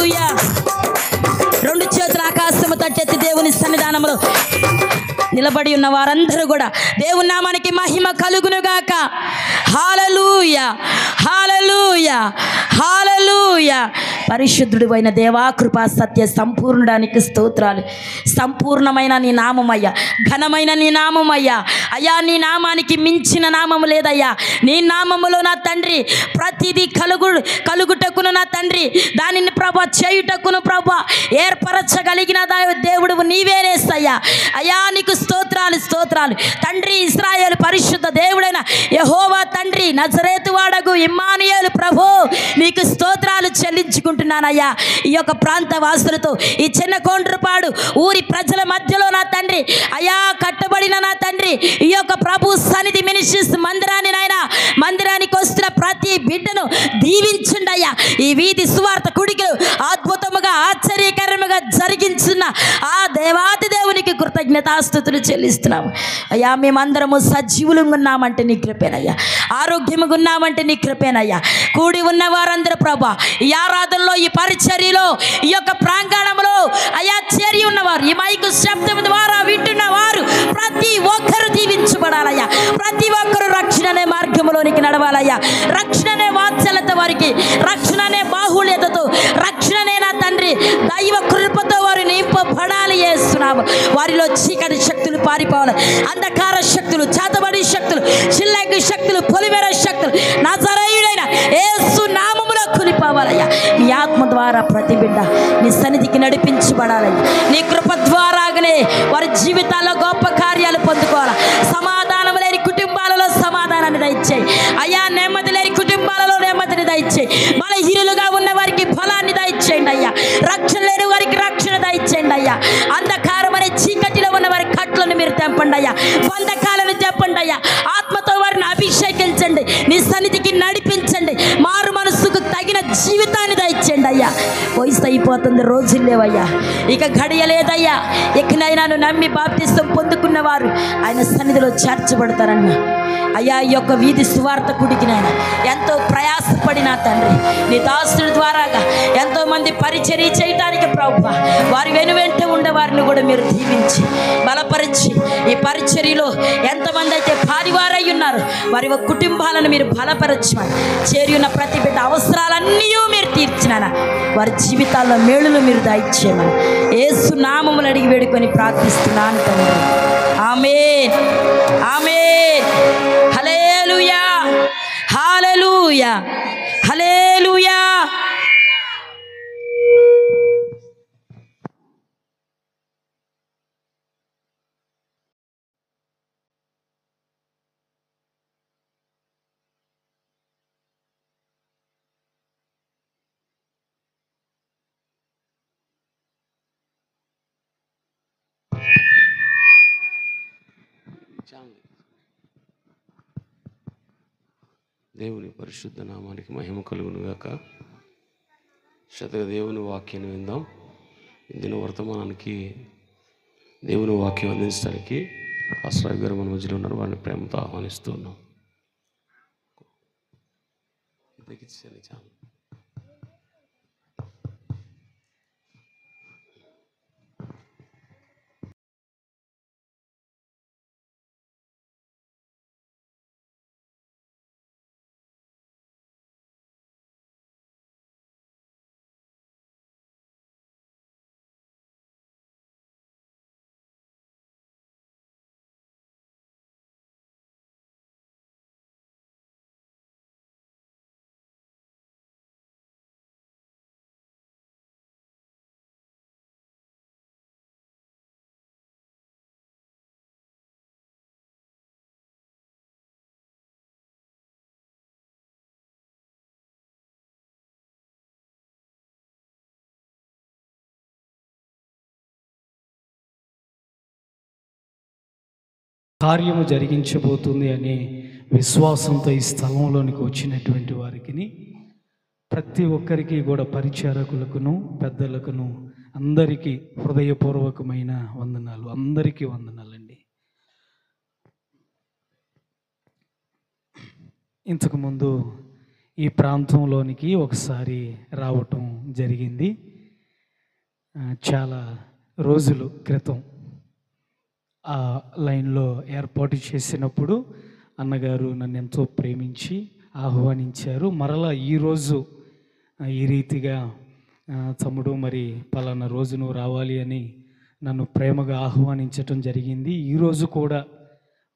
హల్లెలూయా. రెండు చేతుల ఆకాశము తట్టెత్తి దేవుని సన్నిధానంలో నిలబడి ఉన్న వారందరూ కూడా దేవుని నామానికి మహిమ కలుగునుగాక. హల్లెలూయా, హల్లెలూయా, హల్లెలూయా. పరిశుద్ధుడు అయిన దేవా, కృపా సత్య సంపూర్ణడానికి స్తోత్రాలు. సంపూర్ణమైన నీ నామమయ్యా, ఘనమైన నీ నామమయ్యా. అయ్యా, నీ నామానికి మించిన నామము లేదయ్యా. నీ నామములో నా తండ్రి ప్రతిదీ కలుగుటకును నా తండ్రి, దానిని ప్రభా చేయుటకును ప్రభా ఏర్పరచగలిగిన దేవుడు నీవేనేస్తయ్యా. అయ్యా, నీకు స్తోత్రాలు, స్తోత్రాలు తండ్రి. ఇశ్రాయేలు పరిశుద్ధ దేవుడైన యెహోవా తండ్రి, నజరేతు వాడగు ఇమ్మానుయేలు ప్రభు, నీకు స్తోత్రాలు చెల్లించుకుంటున్నానయ్యా. ఈ యొక్క ప్రాంత వాసులతో, ఈ చిన్న కొండ్రపాడు ఊరి ప్రజల మధ్యలో నా తండ్రి అయ్యా కట్టబడిన నా తండ్రి ఈ యొక్క ప్రభు సన్నిధి మినిస్ట్రీస్ మందిరాన్ని నాయనా, మందిరానికి వస్తున్న ప్రతి బిడ్డను దీవించండి అయ్యా. ఈ వీధి సువార్త కుడికలు అద్భుతముగా ఆశ్చర్యకరముగా జరిగించిన ఆ దేవాది దేవునికి కృతజ్ఞతాస్తుతులు చెల్లిస్తున్నాము అయ్యా. మేమందరము సజీవులుగా ఉన్నామంటే నీ కృపేనయ్యా, ఆరోగ్యముగా ఉన్నామంటే నీ కృపేనయ్యా. కూడి ఉన్న వారందరూ ప్రభా ఈ ఆరాధనలో, ఈ పరిచర్యలో, ఈ యొక్క ప్రాంగణంలో అయ్యా చేరి ఉన్నవారు, ఈ మైకు శబ్దం ద్వారా వింటున్న వారు ప్రతి ఒక్కరు దీవించబడాలయ్యా. ప్రతి ఒక్కరు రక్షణ అనే మార్గంలోనికి నడవాలయ్యా. రక్షణ అనే వాత్సల్యత వారికి, రక్షణ అనే బాహుళ్యతతో, రక్షణ అనే నా తండ్రి దైవ కృపతో వారు నింపబడాలి చేస్తున్నాము. వారిలో చీకటి శక్తులు పారిపోవాలి, అంధకార శక్తులు, చేతబడి శక్తులు, చిల్లకి శక్తులు, పొలిమేర శక్తులు నజరేయుడైన యేసు నామములో కూలిపోవాలయ్యా. నీ ఆత్మ ద్వారా ప్రతి బిడ్డ నీ సన్నిధికి నడిపించబడాలయ్యా. నీ కృప ద్వారాగానే వారి జీవితాల్లో గొప్ప కార్యాలు పొందుకోవాలి. సమాధానం లేని కుటుంబాలలో సమాధానాన్ని దయచేయి అయ్యా. నెమ్మది లేని కుటుంబాలలో నెమ్మదిని దయచేయి. బలహీనులుగా ఉన్న వారికి బలాన్ని దయచేయండి అయ్యా. రక్షణ లేని వారికి రక్షణ దయచేయండి అయ్యా. అంధకారం అనే చీకటిలో ఉన్న వారి కట్లను మీరు తెంపండి అయ్యా. బంధకాలను తెంపండి అయ్యా. ఆత్మతో వారిని అభిషేకించండి, నీ సన్నిధికి నడిపించండి. మారు మనసుకు తగిన జీవితాన్ని దయచేయండి అయ్యా. వయసు అయిపోతుంది, రోజులు లేవయ్యా, ఇక గడియలేదయ్యా. ఎక్కడైనా నమ్మి బాప్తిసం పొందుకున్న వారు ఆయన సన్నిధిలో చేర్చబడతారన్న అయ్యా. ఈ యొక్క వీధి సువార్త కుడికినైనా ఎంతో ప్రయాసపడిన తండ్రి నీ దాసుడి ద్వారాగా ఎంతోమంది పరిచర్య చేయటానికి ప్రభువా వారి వెనువెంట ఉండే వారిని కూడా మీరు దీవించి బలపరిచి, ఈ పరిచర్యలో ఎంతమంది అయితే పారివారై ఉన్నారు వారి కుటుంబాలను మీరు బలపరచమని, చేరి ఉన్న ప్రతి బిడ్డ అవసరాలన్నీ మీరు తీర్చినారా, వారి జీవితాల్లో మేలులు మీరు దయచేయమని యేసు నామములు అడిగి వేడుకొని ప్రార్థిస్తున్నాను తండ్రి. ఆమేన్, ఆమేన్. హల్లెలూయా, హల్లెలూయా, హల్లెలూయా. దేవుని పరిశుద్ధ నామానికి మహిమ కలుగునుగాక. దేవుని వాక్యాన్ని విందాం. దిన వర్తమానానికి దేవుని వాక్యం అందించడానికి అస్రాయ్ గారు మన మధ్యలో ఉన్నారు. వారిని ప్రేమతో ఆహ్వానిస్తూ ఉన్నాం. కార్యము జరిగించబోతుంది అనే విశ్వాసంతో ఈ స్థలంలోనికి వచ్చినటువంటి వారికి, ప్రతి ఒక్కరికి కూడా పరిచారకులకును పెద్దలకును అందరికీ హృదయపూర్వకమైన వందనాలు. అందరికీ వందనాలండి. ఇంతకుముందు ఈ ప్రాంతంలోనికి ఒకసారి రావటం జరిగింది. చాలా రోజుల క్రితం ఆ లైన్లో ఏర్పాటు చేసినప్పుడు అన్నగారు నన్ను ఎంతో ప్రేమించి ఆహ్వానించారు. మరలా ఈరోజు ఈ రీతిగా తమ్ముడు మరి పలానా రోజు నువ్వు రావాలి అని నన్ను ప్రేమగా ఆహ్వానించటం జరిగింది. ఈరోజు కూడా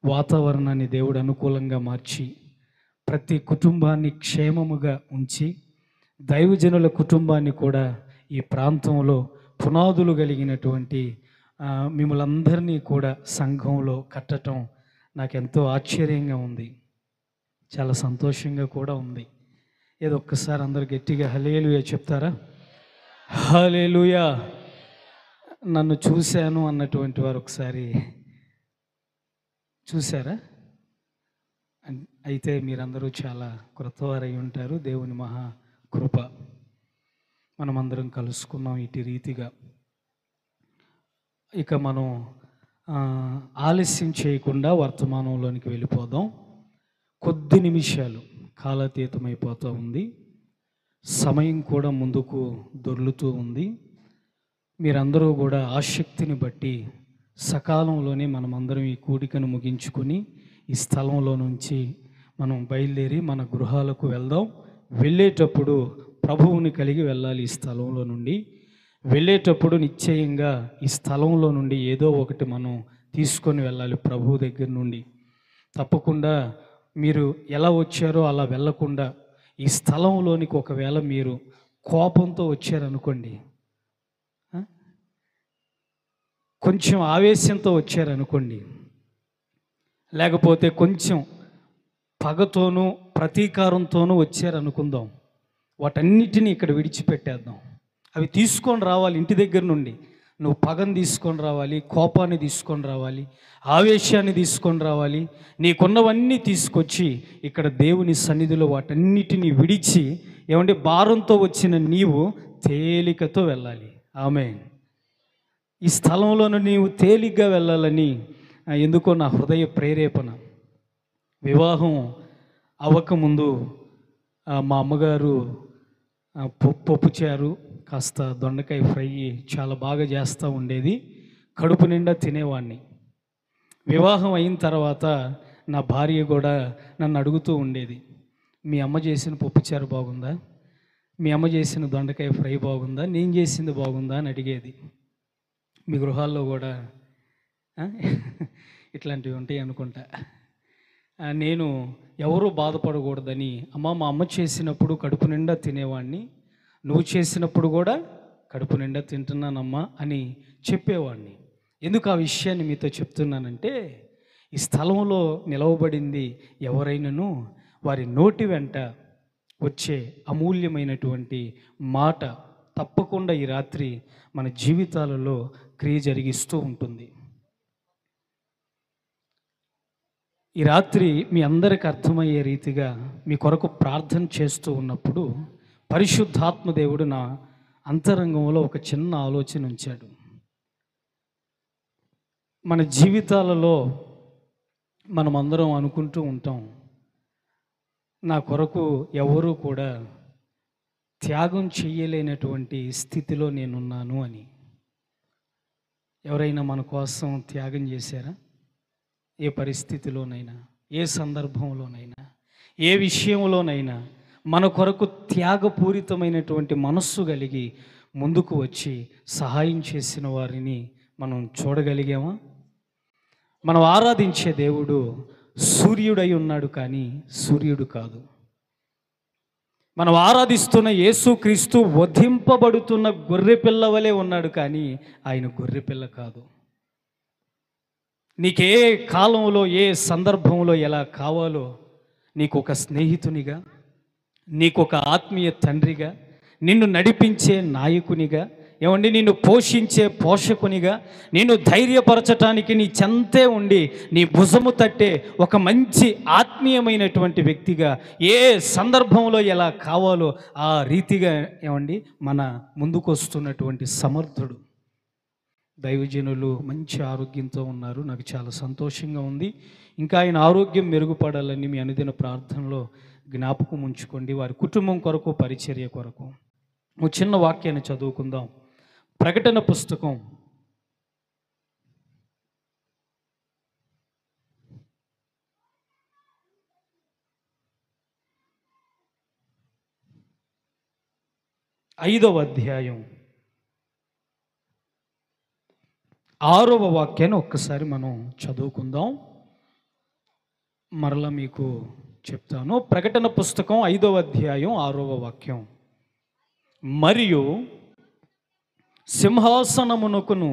వాతావరణాన్ని దేవుడు అనుకూలంగా మార్చి ప్రతి కుటుంబాన్ని క్షేమముగా ఉంచి దైవజనుల కుటుంబాన్ని కూడా ఈ ప్రాంతంలో పునాదులు కలిగినటువంటి మిమ్మల్ందరినీ కూడా సంఘంలో కట్టడం నాకెంతో ఆశ్చర్యంగా ఉంది, చాలా సంతోషంగా కూడా ఉంది. ఏదో ఒక్కసారి అందరు గట్టిగా హల్లెలూయా చెప్తారా? హల్లెలూయా. నన్ను చూశాను అన్నటువంటి వారు ఒకసారి చూసారా? అయితే మీరందరూ చాలా కృతవారై ఉంటారు. దేవుని మహా కృప మనమందరం కలుసుకున్నాం ఇటు రీతిగా. ఇక మనం ఆలస్యం చేయకుండా వర్తమానంలోనికి వెళ్ళిపోదాం. కొద్ది నిమిషాలు కాలాతీతమైపోతూ ఉంది, సమయం కూడా ముందుకు దొర్లుతూ ఉంది. మీరందరూ కూడా ఆసక్తిని బట్టి సకాలంలోనే మనమందరం ఈ కూడికను ముగించుకొని ఈ స్థలంలో నుంచి మనం బయలుదేరి మన గృహాలకు వెళ్దాం. వెళ్ళేటప్పుడు ప్రభువుని కలిగి వెళ్ళాలి. ఈ స్థలంలో నుండి వెళ్ళేటప్పుడు నిశ్చయంగా ఈ స్థలంలో నుండి ఏదో ఒకటి మనం తీసుకొని వెళ్ళాలి ప్రభువు దగ్గర నుండి. తప్పకుండా మీరు ఎలా వచ్చారో అలా వెళ్ళకుండా ఈ స్థలంలోనికి ఒకవేళ మీరు కోపంతో వచ్చారనుకోండి, కొంచెం ఆవేశంతో వచ్చారనుకోండి, లేకపోతే కొంచెం పగతోనూ ప్రతీకారంతోనూ వచ్చారనుకుందాం, వాటన్నిటినీ ఇక్కడ విడిచిపెట్టేద్దాం. అవి తీసుకొని రావాలి ఇంటి దగ్గర నుండి. నువ్వు పగని తీసుకొని రావాలి, కోపాన్ని తీసుకొని రావాలి, ఆవేశాన్ని తీసుకొని రావాలి. నీకున్నవన్నీ తీసుకొచ్చి ఇక్కడ దేవుని సన్నిధిలో వాటన్నిటినీ విడిచి ఏమంటే భారంతో వచ్చిన నీవు తేలికతో వెళ్ళాలి. ఆమేన్. ఈ స్థలంలోనూ నీవు తేలిగ్గా వెళ్ళాలని ఎందుకో నా హృదయ ప్రేరేపణ. వివాహం అవ్వకముందు మా అమ్మగారు పప్పుచారు కాస్త దొండకాయ ఫ్రై చాలా బాగా చేస్తూ ఉండేది. కడుపు నిండా తినేవాడిని. వివాహం అయిన తర్వాత నా భార్య కూడా నన్ను అడుగుతూ ఉండేది, మీ అమ్మ చేసిన పప్పుచారు బాగుందా, మీ అమ్మ చేసిన దొండకాయ ఫ్రై బాగుందా, నేను చేసింది బాగుందా అని అడిగేది. మీ గృహాల్లో కూడా ఇట్లాంటివి ఉంటాయి అనుకుంటా. నేను ఎవరూ బాధపడకూడదని, మా అమ్మ చేసినప్పుడు కడుపు నిండా తినేవాడిని, నువ్వు చేసినప్పుడు కూడా కడుపు నిండా తింటున్నానమ్మా అని చెప్పేవాడిని. ఎందుకు ఆ విషయాన్ని మీతో చెప్తున్నానంటే, ఈ స్థలంలో నిలవబడింది ఎవరైనాను వారి నోటి వెంట వచ్చే అమూల్యమైనటువంటి మాట తప్పకుండా ఈ రాత్రి మన జీవితాలలో క్రియ జరిగిస్తూ ఉంటుంది. ఈ రాత్రి మీ అందరికి అర్థమయ్యే రీతిగా మీ కొరకు ప్రార్థన చేస్తూ ఉన్నప్పుడు పరిశుద్ధాత్మ దేవుడు నా అంతరంగంలో ఒక చిన్న ఆలోచన ఉంచాడు. మన జీవితాలలో మనమందరం అనుకుంటూ ఉంటాం, నా కొరకు ఎవరూ కూడా త్యాగం చేయలేనటువంటి స్థితిలో నేనున్నాను అని. ఎవరైనా మన కోసం త్యాగం చేశారా? ఏ పరిస్థితిలోనైనా, ఏ సందర్భంలోనైనా, ఏ విషయంలోనైనా మన కొరకు త్యాగపూరితమైనటువంటి మనస్సు కలిగి ముందుకు వచ్చి సహాయం చేసిన వారిని మనం చూడగలిగామా? మనం ఆరాధించే దేవుడు సూర్యుడై ఉన్నాడు కానీ సూర్యుడు కాదు. మనం ఆరాధిస్తున్న యేసుక్రీస్తు వధింపబడుతున్న గొర్రెపిల్ల వలె ఉన్నాడు కానీ ఆయన గొర్రెపిల్ల కాదు. నీకే కాలంలో ఏ సందర్భంలో ఎలా కావాలో నీకు ఒక స్నేహితునిగా, నీకు ఒక ఆత్మీయ తండ్రిగా, నిన్ను నడిపించే నాయకునిగా, ఏమండి నిన్ను పోషించే పోషకునిగా, నిన్ను ధైర్యపరచటానికి నీ చెంతే ఉండి నీ భుజము తట్టే ఒక మంచి ఆత్మీయమైనటువంటి వ్యక్తిగా ఏ సందర్భంలో ఎలా కావాలో ఆ రీతిగా ఏమండి మన ముందుకు వస్తున్నటువంటి సమర్థుడు. దైవజనులు మంచి ఆరోగ్యంతో ఉన్నారు, నాకు చాలా సంతోషంగా ఉంది. ఇంకా ఆయన ఆరోగ్యం మెరుగుపడాలని మీ అనుదిన ప్రార్థనలో జ్ఞాపకం ఉంచుకోండి. వారి కుటుంబం కొరకు, పరిచర్య కొరకు. ఒక చిన్న వాక్యాన్ని చదువుకుందాం. ప్రకటన పుస్తకం 5వ అధ్యాయం 6వ వాక్యాన్ని ఒక్కసారి మనం చదువుకుందాం. మరలా మీకు చెప్తాను. ప్రకటన పుస్తకం 5వ అధ్యాయం 6వ వాక్యం. మరియు సింహాసనమునకును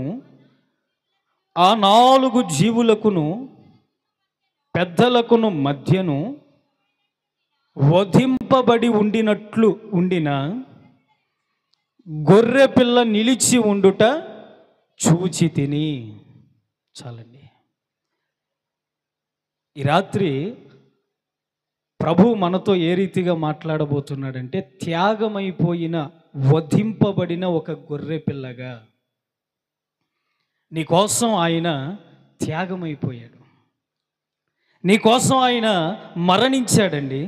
ఆ 4 జీవులకును పెద్దలకును మధ్యను వధింపబడి ఉండిన గొర్రె పిల్ల నిలిచి ఉండుట చూచి తిని. చాలండి. ఈ రాత్రి ప్రభు మనతో ఏ రీతిగా మాట్లాడబోతున్నాడంటే, త్యాగమైపోయిన వధింపబడిన ఒక గొర్రె పిల్లగా నీకోసం ఆయన త్యాగమైపోయాడు. నీకోసం ఆయన మరణించాడండి.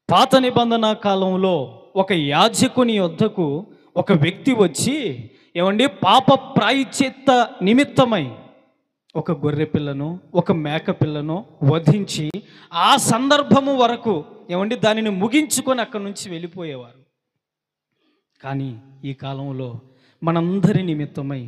పాత నిబంధన కాలంలో ఒక యాజకుని వద్దకు ఒక వ్యక్తి వచ్చి, ఏమండి, పాప ప్రాయశ్చిత్త నిమిత్తమై ఒక గొర్రె పిల్లను ఒక మేక పిల్లను వధించి ఆ సందర్భము వరకు ఏమండి దానిని ముగించుకొని అక్కడి నుంచి వెళ్ళిపోయేవారు. కానీ ఈ కాలంలో మనందరి నిమిత్తమై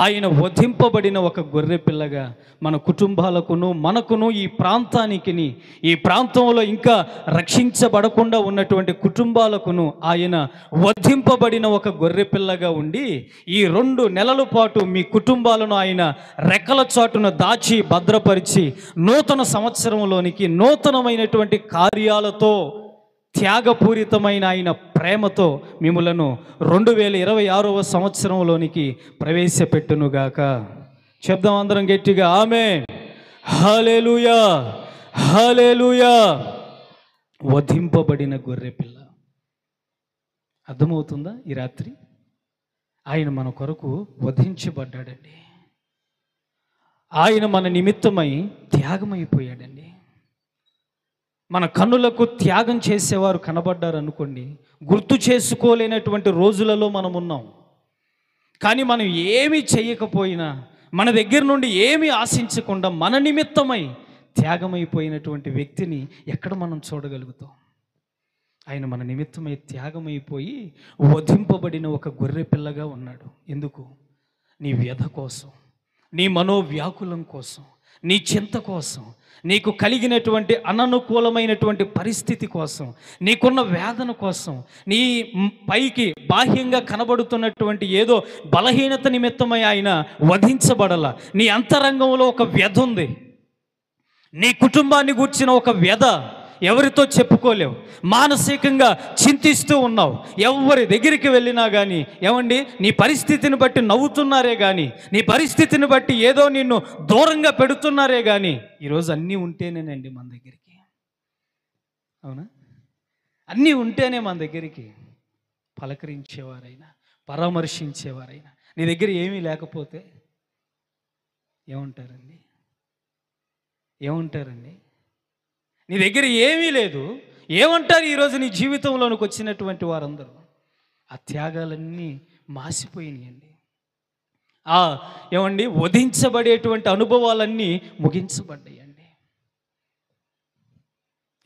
ఆయన వధింపబడిన ఒక గొర్రె పిల్లగా మన కుటుంబాలకును మనకును ఈ ప్రాంతానికి, ఈ ప్రాంతంలో ఇంకా రక్షించబడకుండా ఉన్నటువంటి కుటుంబాలకును ఆయన వధింపబడిన ఒక గొర్రె పిల్లగా ఉండి ఈ 2 నెలల పాటు మీ కుటుంబాలను ఆయన రెక్కల చాటున దాచి భద్రపరిచి నూతన సంవత్సరంలోనికి నూతనమైనటువంటి కార్యాలతో త్యాగపూరితమైన ఆయన ప్రేమతో మిమ్ములను 2026వ సంవత్సరంలోనికి ప్రవేశపెట్టునుగాక. చెప్దాం అందరం గట్టిగా ఆమేన్. హల్లెలూయా, హల్లెలూయా. వధింపబడిన గొర్రె పిల్ల. అర్థమవుతుందా? ఈ రాత్రి ఆయన మన కొరకు వధించబడ్డాడండి. ఆయన మన నిమిత్తమై త్యాగమైపోయాడండి. మన కన్నులకు త్యాగం చేసేవారు కనబడ్డారు అనుకోండి, గుర్తు చేసుకోలేనటువంటి రోజులలో మనం ఉన్నాం. కానీ మనం ఏమీ చేయకపోయినా, మన దగ్గర నుండి ఏమీ ఆశించకుండా మన నిమిత్తమై త్యాగమైపోయినటువంటి వ్యక్తిని ఎక్కడ మనం చూడగలుగుతాం? ఆయన మన నిమిత్తమై త్యాగమైపోయి వధింపబడిన ఒక గొర్రె పిల్లగా ఉన్నాడు. ఎందుకు? నీ వ్యధ కోసం, నీ మనోవ్యాకులం కోసం, నీ చింత కోసం, నీకు కలిగినటువంటి అననుకూలమైనటువంటి పరిస్థితి కోసం, నీకున్న వేదన కోసం, నీ పైకి బాహ్యంగా కనబడుతున్నటువంటి ఏదో బలహీనత నిమిత్తమై ఆయన వధించబడల. నీ అంతరంగంలో ఒక వ్యధ ఉంది. నీ కుటుంబాన్ని గూర్చిన ఒక వ్యధ ఎవరితో చెప్పుకోలేవు. మానసికంగా చింతిస్తూ ఉన్నావు. ఎవరి దగ్గరికి వెళ్ళినా కానీ, ఏమండి, నీ పరిస్థితిని బట్టి నవ్వుతున్నారే కానీ, నీ పరిస్థితిని బట్టి ఏదో నిన్ను దూరంగా పెడుతున్నారే కానీ, ఈరోజు అన్నీ ఉంటేనేనండి మన దగ్గరికి. అవునా? అన్నీ ఉంటేనే మన దగ్గరికి పలకరించేవారైనా పరామర్శించేవారైనా. నీ దగ్గర ఏమీ లేకపోతే ఏమంటారండి? ఏమంటారండి? నీ దగ్గర ఏమీ లేదు, ఏమంటారు ఈరోజు నీ జీవితంలోనికి వచ్చినటువంటి వారందరూ? ఆ త్యాగాలన్నీ మాసిపోయినాయండి. ఏమండి, వధించబడేటువంటి అనుభవాలన్నీ ముగించబడ్డాయండి.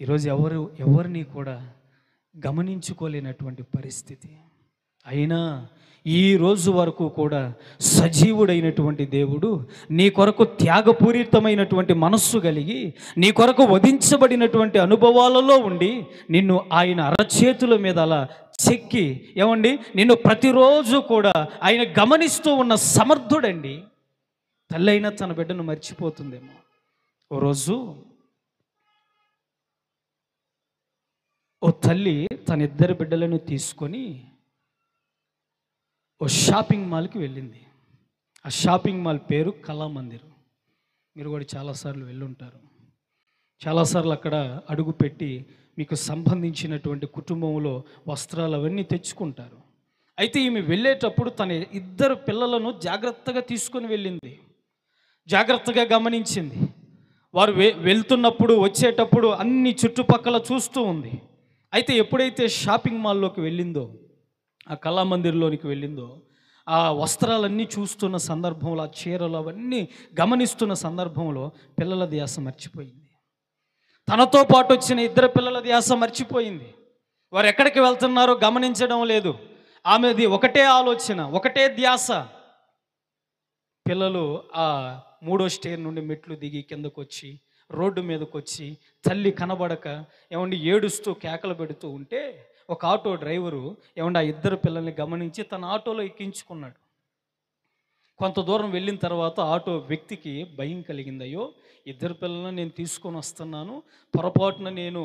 ఈరోజు ఎవరిని కూడా గమనించుకోలేనటువంటి పరిస్థితి. అయినా ఈ రోజు వరకు కూడా సజీవుడైనటువంటి దేవుడు నీ కొరకు త్యాగపూరితమైనటువంటి మనస్సు కలిగి, నీ కొరకు వధించబడినటువంటి అనుభవాలలో ఉండి నిన్ను ఆయన అరచేతుల మీద అలా చెక్కి, ఏమండి, నిన్ను ప్రతిరోజు కూడా ఆయన గమనిస్తూ ఉన్న సమర్థుడండి. తల్లి అయినా తన బిడ్డను మర్చిపోతుందేమో. ఓ రోజు ఓ తల్లి తన 2 బిడ్డలను తీసుకొని ఓ షాపింగ్ మాల్కి వెళ్ళింది. ఆ షాపింగ్ మాల్ పేరు కళామందిర్. మీరు కూడా చాలాసార్లు వెళ్ళుంటారు. చాలాసార్లు అక్కడ అడుగు పెట్టి మీకు సంబంధించినటువంటి కుటుంబంలో వస్త్రాలు అవన్నీ తెచ్చుకుంటారు. అయితే ఈమె వెళ్ళేటప్పుడు తన 2 పిల్లలను జాగ్రత్తగా తీసుకొని వెళ్ళింది. జాగ్రత్తగా గమనించింది. వారు వెళ్తున్నప్పుడు వచ్చేటప్పుడు అన్ని చుట్టుపక్కల చూస్తూ ఉంది. అయితే ఎప్పుడైతే షాపింగ్ మాల్లోకి వెళ్ళిందో, ఆ కళామందిర్లోనికి వెళ్ళిందో, ఆ వస్త్రాలన్నీ చూస్తున్న సందర్భంలో, ఆ చీరలు అవన్నీ గమనిస్తున్న సందర్భంలో పిల్లల ధ్యాస మర్చిపోయింది. తనతో పాటు వచ్చిన ఇద్దరు పిల్లల ధ్యాస మర్చిపోయింది. వారు ఎక్కడికి వెళ్తున్నారో గమనించడం లేదు. ఆమెది ఒకటే ఆలోచన, ఒకటే ధ్యాస. పిల్లలు ఆ 3వ స్టేర్ నుండి మెట్లు దిగి కిందకు వచ్చి రోడ్డు మీదకి వచ్చి తల్లి కనబడక ఏమండి ఏడుస్తూ కేకలు పెడుతూ ఉంటే ఒక ఆటో డ్రైవరు ఏమండి ఆ ఇద్దరు పిల్లల్ని గమనించి తన ఆటోలో ఎక్కించుకున్నాడు. కొంత దూరం వెళ్ళిన తర్వాత ఆటో వ్యక్తికి భయం కలిగింది. అయ్యో, ఇద్దరు పిల్లలను నేను తీసుకొని వస్తున్నాను, పొరపాటున నేను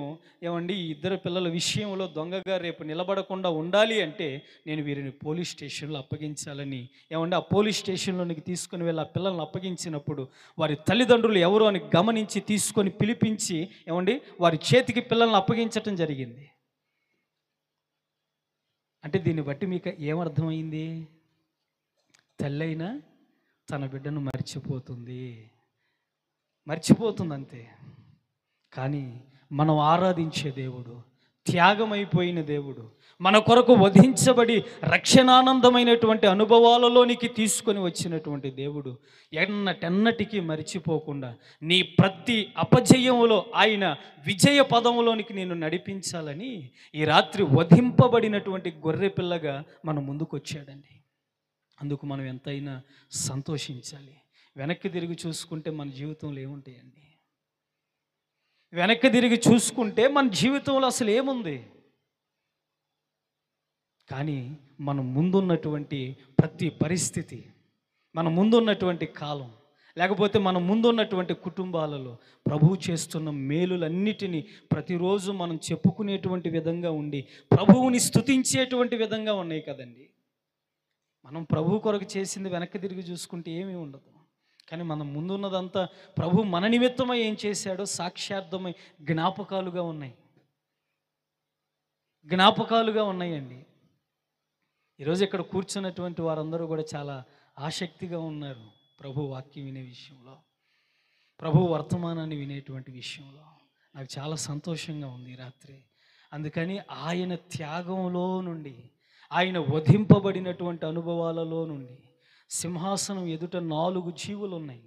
ఏమండి ఈ ఇద్దరు పిల్లల విషయంలో దొంగగా రేపు నిలబడకుండా ఉండాలి అంటే నేను వీరిని పోలీస్ స్టేషన్లో అప్పగించాలని ఏమండి ఆ పోలీస్ స్టేషన్లోనికి తీసుకొని వెళ్ళి ఆ పిల్లల్ని అప్పగించినప్పుడు వారి తల్లిదండ్రులు ఎవరు అని గమనించి తీసుకొని పిలిపించి ఏమండి వారి చేతికి పిల్లల్ని అప్పగించటం జరిగింది. అంటే దీన్ని బట్టి మీకు ఏమర్థమైంది? తల్లైనా తన బిడ్డను మర్చిపోతుంది అంతే. కానీ మనం ఆరాధించే దేవుడు, త్యాగమైపోయిన దేవుడు, మన కొరకు వధించబడి రక్షణానందమైనటువంటి అనుభవాలలోనికి తీసుకొని వచ్చినటువంటి దేవుడు ఎన్నటెన్నటికీ మర్చిపోకుండా నీ ప్రతి అపజయంలో ఆయన విజయ పదములోనికి నేను నడిపించాలని ఈ రాత్రి వధింపబడినటువంటి గొర్రె పిల్లగా మన ముందుకు వచ్చాడండి. అందుకు మనం ఎంతైనా సంతోషించాలి. వెనక్కి తిరిగి చూసుకుంటే మన జీవితంలో ఏముంటాయండి? వెనక్కి తిరిగి చూసుకుంటే మన జీవితంలో అసలు ఏముంది? కానీ మన ముందున్నటువంటి ప్రతి పరిస్థితి, మన ముందున్నటువంటి కాలం, లేకపోతే మన ముందున్నటువంటి కుటుంబాలలో ప్రభువు చేస్తున్న మేలులన్నిటినీ ప్రతిరోజు మనం చెప్పుకునేటువంటి విధంగా ఉండి ప్రభువుని స్తుతించేటువంటి విధంగా ఉన్నాయి కదండి. మనం ప్రభు కొరకు చేసింది వెనక్కి తిరిగి చూసుకుంటే ఏమీ ఉండదు. కానీ మనం ముందున్నదంతా ప్రభు మన నిమిత్తమై ఏం చేశాడో సాక్ష్యార్థమై జ్ఞాపకాలుగా ఉన్నాయండి. ఈరోజు ఇక్కడ కూర్చున్నటువంటి వారందరూ కూడా చాలా ఆసక్తిగా ఉన్నారు ప్రభు వాక్యం వినే విషయంలో, ప్రభు వర్తమానాన్ని వినేటువంటి విషయంలో. నాకు చాలా సంతోషంగా ఉంది ఈ రాత్రి. అందుకని ఆయన త్యాగంలో నుండి, ఆయన వధింపబడినటువంటి అనుభవాలలో నుండి సింహాసనం ఎదుట 4 జీవులు ఉన్నాయి.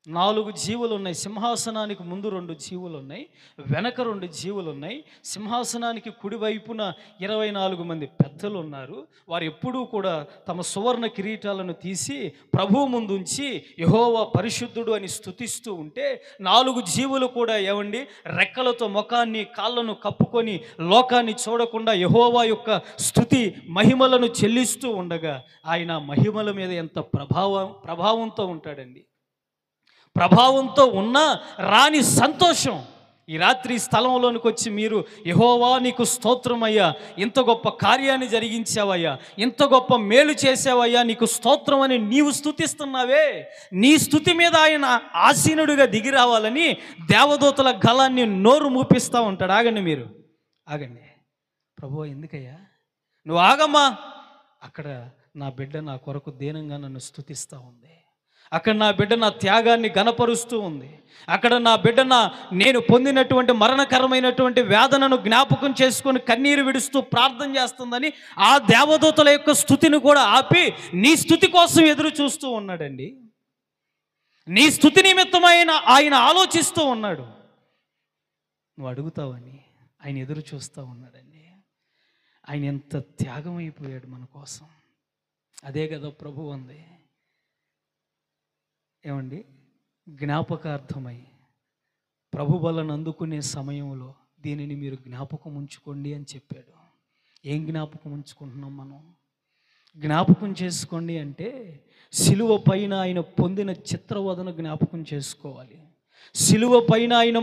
4 జీవులు ఉన్నాయి. సింహాసనానికి ముందు 2 జీవులు ఉన్నాయి, వెనక 2 జీవులు ఉన్నాయి. సింహాసనానికి కుడివైపున 24 మంది పెద్దలు ఉన్నారు. వారు ఎప్పుడూ కూడా తమ సువర్ణ కిరీటాలను తీసి ప్రభువు ముందుంచి యెహోవా పరిశుద్ధుడు అని స్తుతిస్తూ ఉంటే 4 జీవులు కూడా ఏమండి రెక్కలతో ముఖాన్ని కాళ్ళను కప్పుకొని లోకాన్ని చూడకుండా యెహోవా యొక్క స్తుతి మహిమలను చెల్లిస్తూ ఉండగా ఆయన మహిమల మీద ఎంత ప్రభావంతో ఉంటాడండి. ప్రభావంతో ఉన్న రాని సంతోషం. ఈ రాత్రి స్థలంలోనికి వచ్చి మీరు యెహోవా నీకు స్తోత్రమయ్యా, ఇంత గొప్ప కార్యాన్ని జరిగించావయ్యా, ఇంత గొప్ప మేలు చేసావయ్యా, నీకు స్తోత్రం అని నీవు స్తుతిస్తున్నావే, నీ స్తుతి మీద ఆయన ఆసీనుడిగా దిగి రావాలని దేవదూతల గళాన్ని నోరు మూపిస్తూ ఉంటాడు. ఆగండి, మీరు ఆగండి. ప్రభువా ఎందుకయ్యా నువ్వు ఆగమ్మా, అక్కడ నా బిడ్డ నా కొరకు దీనంగా నన్ను స్తుతిస్తూ ఉంది, అక్కడ నా బిడ్డ నా త్యాగాన్ని గణపరుస్తూ ఉంది, అక్కడ నా బిడ్డ నేను పొందినటువంటి మరణకరమైనటువంటి వేదనను జ్ఞాపకం చేసుకొని కన్నీరు విడుస్తూ ప్రార్థన చేస్తుందని ఆ దేవదూతల యొక్క స్తుతిని కూడా ఆపి నీ స్తుతి కోసం ఎదురు చూస్తూ ఉన్నాడండి. నీ స్తుతి నిమిత్తమైన ఆయన ఆలోచిస్తూ ఉన్నాడు. నువ్వు అడుగుతావని ఆయన ఎదురు చూస్తూ ఉన్నాడండి. ఆయన ఎంత త్యాగమైపోయాడు మన కోసం. అదే కదా ప్రభు అంది, ఏమండి జ్ఞాపకార్థమై ప్రభు బలను అందుకునే సమయంలో దీనిని మీరు జ్ఞాపకం ఉంచుకోండి అని చెప్పాడు. ఏం జ్ఞాపకం ఉంచుకుంటున్నాం మనం? జ్ఞాపకం చేసుకోండి అంటే సిలువ పైన ఆయన పొందిన చిత్రవదన జ్ఞాపకం చేసుకోవాలి. సిలువ పైన ఆయన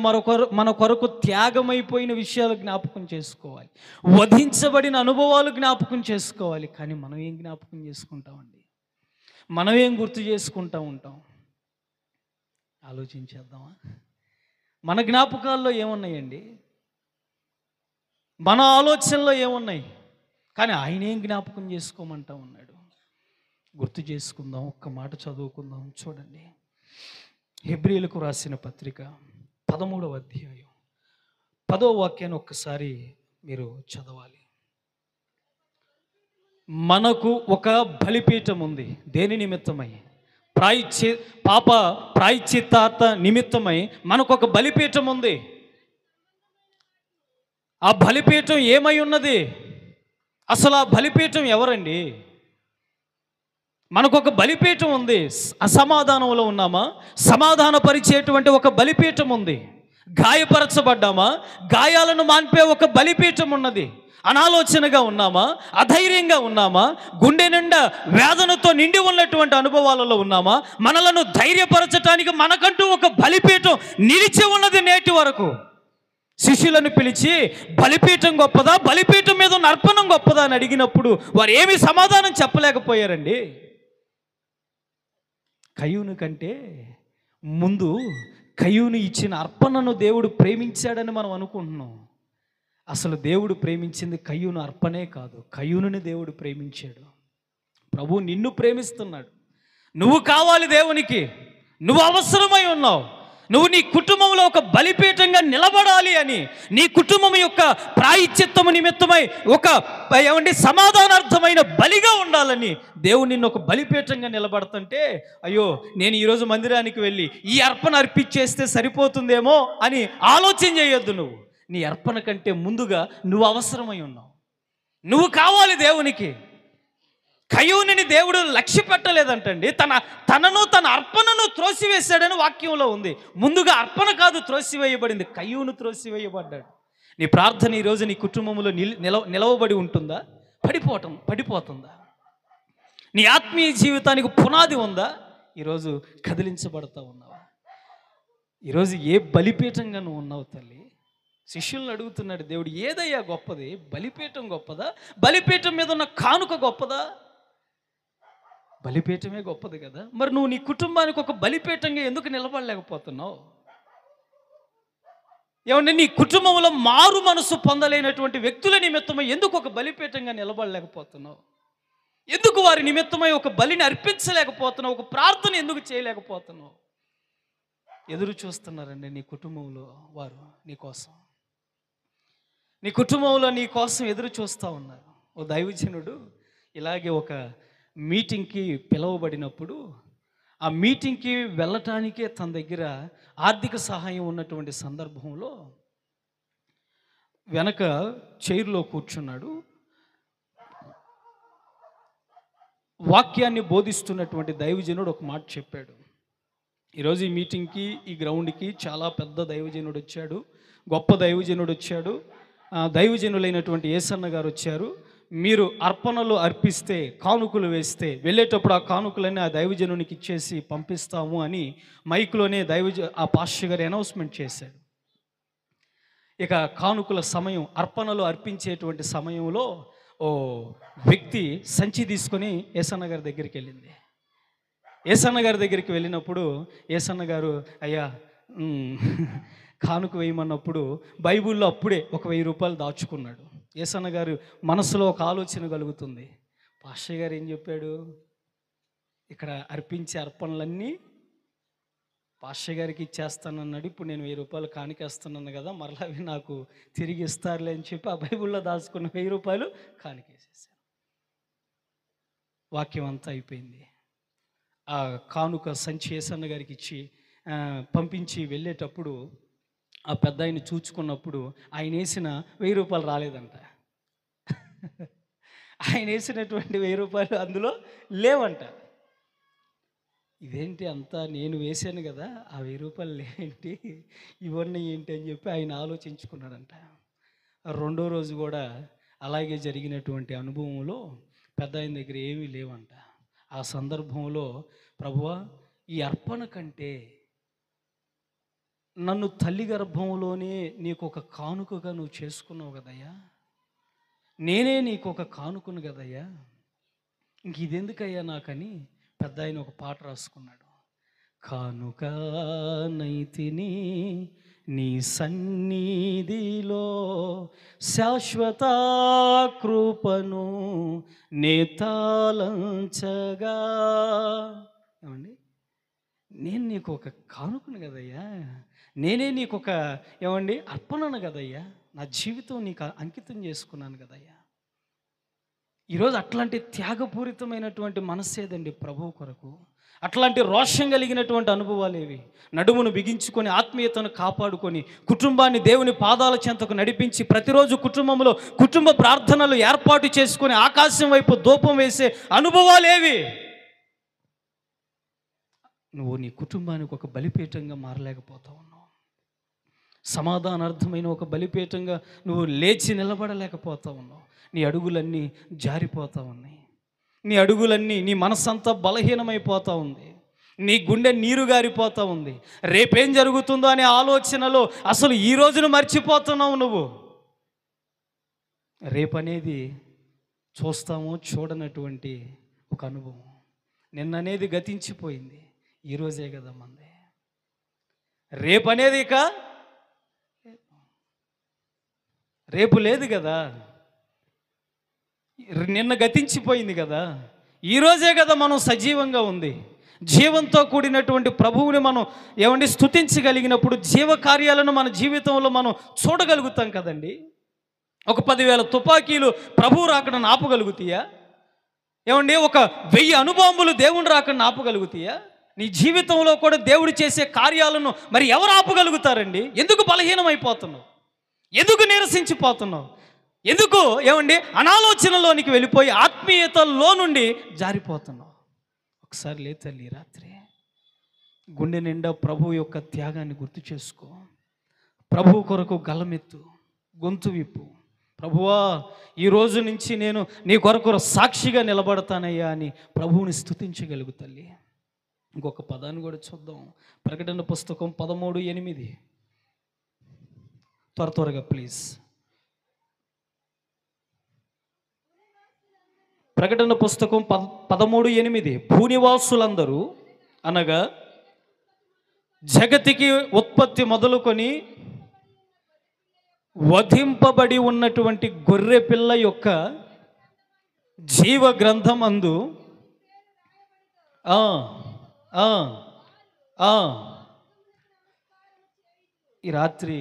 మన కొరకు త్యాగమైపోయిన విషయాలు జ్ఞాపకం చేసుకోవాలి. వధించబడిన అనుభవాలు జ్ఞాపకం చేసుకోవాలి. కానీ మనం ఏం జ్ఞాపకం చేసుకుంటామండి? మనం ఏం గుర్తు చేసుకుంటూ ఉంటాం? ఆలోచించేద్దామా? మన జ్ఞాపకాల్లో ఏమున్నాయండి? మన ఆలోచనలో ఏమున్నాయి? కానీ ఆయన ఏం జ్ఞాపకం చేసుకోమంటా ఉన్నాడు? గుర్తు చేసుకుందాం. ఒక్క మాట చదువుకుందాం. చూడండి, హెబ్రీయులకు రాసిన పత్రిక 13వ అధ్యాయం 10వ వాక్యాన్ని ఒక్కసారి మీరు చదవాలి. మనకు ఒక బలిపీఠం ఉంది. దేని నిమిత్తమై? పాప ప్రాయశ్చిత్తార్థ నిమిత్తమై మనకు ఒక బలిపీఠం ఉంది. ఆ బలిపీఠం ఏమై ఉన్నది? అసలు ఆ బలిపీఠం ఎవరండి? మనకు ఒక బలిపీఠం ఉంది. అసమాధానంలో ఉన్నామా? సమాధానపరిచేటువంటి ఒక బలిపీఠం ఉంది. గాయపరచబడ్డామా? గాయాలను మాన్పే ఒక బలిపీఠం ఉన్నది. అనాలోచనగా ఉన్నామా? అధైర్యంగా ఉన్నామా? గుండె నిండా వేదనతో నిండి ఉన్నటువంటి అనుభవాలలో ఉన్నామా? మనలను ధైర్యపరచటానికి మనకంటూ ఒక బలిపీఠం నిలిచి ఉన్నది. నేటి వరకు శిష్యులను పిలిచి బలిపీఠం గొప్పదా, బలిపీఠం మీద ఉన్న అర్పణం గొప్పదా అని అడిగినప్పుడు వారు ఏమీ సమాధానం చెప్పలేకపోయారండి. కయ్యూను కంటే ముందు కయ్యూను ఇచ్చిన అర్పణను దేవుడు ప్రేమించాడని మనం అనుకుంటున్నాం. అసలు దేవుడు ప్రేమించింది కయ్యూను అర్పణే కాదు, కయ్యూనుని దేవుడు ప్రేమించాడు. ప్రభు నిన్ను ప్రేమిస్తున్నాడు. నువ్వు కావాలి దేవునికి, నువ్వు అవసరమై ఉన్నావు. నువ్వు నీ కుటుంబంలో ఒక బలిపీఠంగా నిలబడాలి అని, నీ కుటుంబం యొక్క ప్రాయశ్చిత్తము నిమిత్తమై ఒక సమాధానార్థమైన బలిగా ఉండాలని దేవుడు నిన్ను ఒక బలిపీఠంగా నిలబడుతుంటే, అయ్యో నేను ఈరోజు మందిరానికి వెళ్ళి ఈ అర్పణ అర్పించేస్తే సరిపోతుందేమో అని ఆలోచన చేయొద్దు. నువ్వు నీ అర్పణ కంటే ముందుగా నువ్వు అవసరమై ఉన్నావు. నువ్వు కావాలి దేవునికి. కయ్యూనిని దేవుడు లక్ష్య పెట్టలేదంటండి. తన అర్పణను త్రోసివేశాడని వాక్యంలో ఉంది. ముందుగా అర్పణ కాదు త్రోసివేయబడింది, కయ్యూను త్రోసివేయబడ్డాడు. నీ ప్రార్థన ఈరోజు నీ కుటుంబంలో నిలవబడి ఉంటుందా? పడిపోతుందా? నీ ఆత్మీయ జీవితానికి పునాది ఉందా? ఈరోజు కదిలించబడతా ఉన్నావా? ఈరోజు ఏ బలిపీఠంగా నువ్వు ఉన్నావు తల్లి? శిష్యులను అడుగుతున్నాడు దేవుడు, ఏదయ్యా గొప్పది? బలిపీఠం గొప్పదా? బలిపీఠం మీద ఉన్న కానుక గొప్పదా? బలిపీఠమే గొప్పది కదా. మరి నువ్వు నీ కుటుంబానికి ఒక బలిపీఠంగా ఎందుకు నిలబడలేకపోతున్నావు? ఏమంటే నీ కుటుంబంలో మారు మనసు పొందలేనటువంటి వ్యక్తుల నిమిత్తమై ఎందుకు ఒక బలిపీఠంగా నిలబడలేకపోతున్నావు? ఎందుకు వారి నిమిత్తమై ఒక బలిని అర్పించలేకపోతున్నావు? ఒక ప్రార్థన ఎందుకు చేయలేకపోతున్నావు? ఎదురు చూస్తున్నారండి నీ కుటుంబంలో వారు నీకోసం. నీ కుటుంబంలో నీ కోసం ఎదురు చూస్తూ ఉన్నారు. ఓ దైవజనుడు ఇలాగే ఒక మీటింగ్కి పిలువబడినప్పుడు ఆ మీటింగ్కి వెళ్ళటానికే తన దగ్గర ఆర్థిక సహాయం ఉన్నటువంటి సందర్భంలో వెనక చైర్లో కూర్చున్నాడు. వాక్యాన్ని బోధిస్తున్నటువంటి దైవజనుడు ఒక మాట చెప్పాడు. ఈరోజు ఈ మీటింగ్కి, ఈ గ్రౌండ్కి చాలా పెద్ద దైవజనుడు వచ్చాడు, గొప్ప దైవజనుడు వచ్చాడు. దైవజనులైనటువంటి యేసన్న గారు వచ్చారు. మీరు అర్పణలు అర్పిస్తే, కానుకలు వేస్తే వెళ్ళేటప్పుడు ఆ కానుకలన్నీ ఆ దైవజనునికి ఇచ్చేసి పంపిస్తాము అని మైక్లోనే ఆ పాస్టర్ గారు అనౌన్స్మెంట్ చేశాడు. ఇక కానుకల సమయం, అర్పణలు అర్పించేటువంటి సమయంలో ఓ వ్యక్తి సంచి తీసుకొని యేసన్న గారి దగ్గరికి వెళ్ళింది. యేసన్న గారి దగ్గరికి వెళ్ళినప్పుడు యేసన్న గారు, అయ్యా కానుక వేయమన్నప్పుడు బైబిల్లో అప్పుడే ఒక 1000 రూపాయలు దాచుకున్నాడు. యేసన్న గారు మనసులో ఒక ఆలోచన కలుగుతుంది. పాస్టర్ గారు ఏం చెప్పాడు? ఇక్కడ అర్పించే అర్పణలన్నీ పాస్టర్ గారికి ఇచ్చేస్తానన్నాడు. ఇప్పుడు నేను 1000 రూపాయలు కానికేస్తున్నాను కదా, మరలా అవి నాకు తిరిగి ఇస్తారులే అని చెప్పి ఆ బైబిల్లో దాచుకున్న 1000 రూపాయలు కానికేసేసాను. వాక్యం అంతా అయిపోయింది. ఆ కానుక సంచి యేసన్న గారికి ఇచ్చి పంపించి వెళ్ళేటప్పుడు ఆ పెద్ద ఆయన చూచుకున్నప్పుడు ఆయన వేసిన 1000 రూపాయలు రాలేదంట. ఆయన వేసినటువంటి 1000 రూపాయలు అందులో లేవంట. ఇదేంటి అంతా నేను వేసాను కదా, ఆ 1000 రూపాయలు ఏంటి, ఇవన్నీ ఏంటి అని చెప్పి ఆయన ఆలోచించుకున్నాడంట. రెండో రోజు కూడా అలాగే జరిగినటువంటి అనుభవంలో పెద్ద ఆయన దగ్గర ఏమీ లేవంట. ఆ సందర్భంలో, ప్రభువా ఈ అర్పణ కంటే నన్ను తల్లి గర్భంలోనే నీకు ఒక కానుకగా నువ్వు చేసుకున్నావు కదయ్యా, నేనే నీకు ఒక కానుకను కదయ్యా, ఇంక ఇదెందుకయ్యా నాకని పెద్ద ఆయన ఒక పాట రాసుకున్నాడు. కానుక నైతిని నీ సన్నిధిలో శాశ్వత కృపను నేతాలంచగా. ఏమండి, నేను నీకు ఒక కానుకను కదయ్యా, నేనే నీకు ఒక అర్పణను కదయ్యా, నా జీవితం నీకు అంకితం చేసుకున్నాను కదయ్యా. ఈరోజు అట్లాంటి త్యాగపూరితమైనటువంటి మనస్సేదండి ప్రభువు కొరకు. అట్లాంటి రోషం కలిగినటువంటి అనుభవాలు ఏవి? నడుమును బిగించుకొని ఆత్మీయతను కాపాడుకొని కుటుంబాన్ని దేవుని పాదాల చెంతకు నడిపించి ప్రతిరోజు కుటుంబంలో కుటుంబ ప్రార్థనలు ఏర్పాటు చేసుకొని ఆకాశం వైపు ధూపం వేసే అనుభవాలు ఏవి? నువ్వు నీ కుటుంబానికి ఒక బలిపీఠంగా మారలేకపోతా ఉన్నావు. సమాధానార్థమైన ఒక బలిపీఠంగా నువ్వు లేచి నిలబడలేకపోతా ఉన్నావు. నీ అడుగులన్నీ జారిపోతూ ఉన్నాయి. నీ అడుగులన్నీ, నీ మనసంతా బలహీనమైపోతూ ఉంది. నీ గుండె నీరు గారిపోతూ ఉంది. రేపేం జరుగుతుందో అనే ఆలోచనలో అసలు ఈ రోజును మర్చిపోతున్నావు నువ్వు. రేపనేది చూస్తామో చూడనటువంటి ఒక అనుభవం. నిన్ననేది గతించిపోయింది, ఈరోజే కదా మంది. రేపనేది ఇక రేపు లేదు కదా, నిన్న గతించిపోయింది కదా, ఈరోజే కదా మనం సజీవంగా ఉంది. జీవంతో కూడినటువంటి ప్రభువుని మనం స్తుతించగలిగినప్పుడు జీవకార్యాలను మన జీవితంలో మనం చూడగలుగుతాం కదండి. ఒక 10,000 తుపాకీలు ప్రభువు రాకడను ఆపగలుగుతాయా? ఒక 1000 అణుబాంబులు దేవుని రాకడను ఆపగలుగుతాయా? నీ జీవితంలో కూడా దేవుడు చేసే కార్యాలను మరి ఎవరు ఆపగలుగుతారండి? ఎందుకు బలహీనమైపోతున్నావు? ఎందుకు నీరసించిపోతున్నావు? ఎందుకు అనాలోచనలోనికి వెళ్ళిపోయి ఆత్మీయతలో నుండి జారిపోతున్నావు? ఒకసారి లే తల్లి, రాత్రి గుండె నిండా ప్రభు యొక్క త్యాగాన్ని గుర్తు చేసుకో. ప్రభు కొరకు గలమెత్తు, గొంతు విప్పు. ప్రభువా, ఈ రోజు నుంచి నేను నీ కొరకు సాక్షిగా నిలబడతానయ్యా అని ప్రభువుని స్తుతించగలుగు తల్లి. ఇంకొక పదాన్ని కూడా చూద్దాం. ప్రకటన పుస్తకం 13:8. త్వరగా ప్లీజ్. ప్రకటన పుస్తకం 13:8. భూనివాసులందరూ అనగా జగతికి ఉత్పత్తి మొదలుకొని వధింపబడి ఉన్నటువంటి గొర్రె పిల్ల యొక్క జీవ గ్రంథం అందు ఈ రాత్రి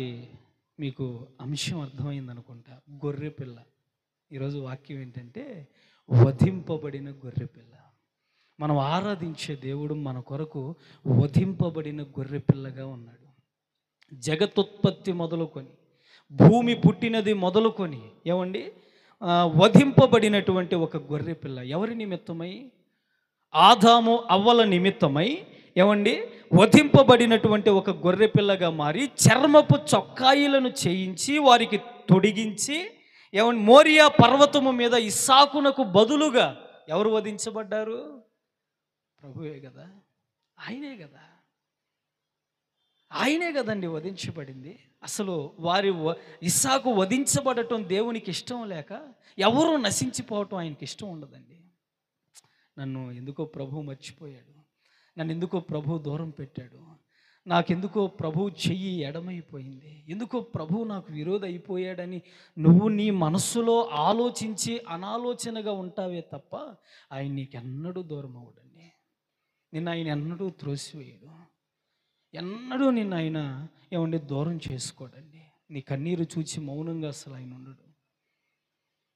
మీకు అంశం అర్థమైంది అనుకుంటా. గొర్రె పిల్ల. ఈరోజు వాక్యం ఏంటంటే వధింపబడిన గొర్రె పిల్ల. మనం ఆరాధించే దేవుడు మన కొరకు వధింపబడిన గొర్రె పిల్లగా ఉన్నాడు. జగతుత్పత్తి మొదలుకొని, భూమి పుట్టినది మొదలుకొని వధింపబడినటువంటి ఒక గొర్రె పిల్ల. ఎవరి నిమిత్తమై? ఆదాము అవ్వల నిమిత్తమై వధింపబడినటువంటి ఒక గొర్రె పిల్లగా మారి చర్మపు చొక్కాయిలను చేయించి వారికి తొడిగించి మోరియా పర్వతము మీద ఇస్సాకునకు బదులుగా ఎవరు వధించబడ్డారు? ప్రభువే కదా, ఆయనే కదండి వధించబడింది. అసలు ఇస్సాకు వధించబడటం దేవునికి ఇష్టం లేక ఎవరు నశించిపోవటం ఆయనకి ఇష్టం ఉండదండి. నన్ను ఎందుకో ప్రభు మర్చిపోయాడు, నన్ను ఎందుకో ప్రభు దూరం పెట్టాడు, నాకెందుకో ప్రభు చెయ్యి ఎడమైపోయింది, ఎందుకో ప్రభు నాకు విరోధి అయిపోయాడని నువ్వు నీ మనస్సులో ఆలోచించి అనాలోచనగా ఉంటావే తప్ప ఆయన నీకెన్నడూ దూరం అవ్వడండి. నిన్ను ఆయన ఎన్నడూ త్రోసివేయడు, ఎన్నడూ నిన్ను ఆయన దూరం చేసుకోడండి. నీ కన్నీరు చూచి మౌనంగా అసలు ఆయన ఉండడు,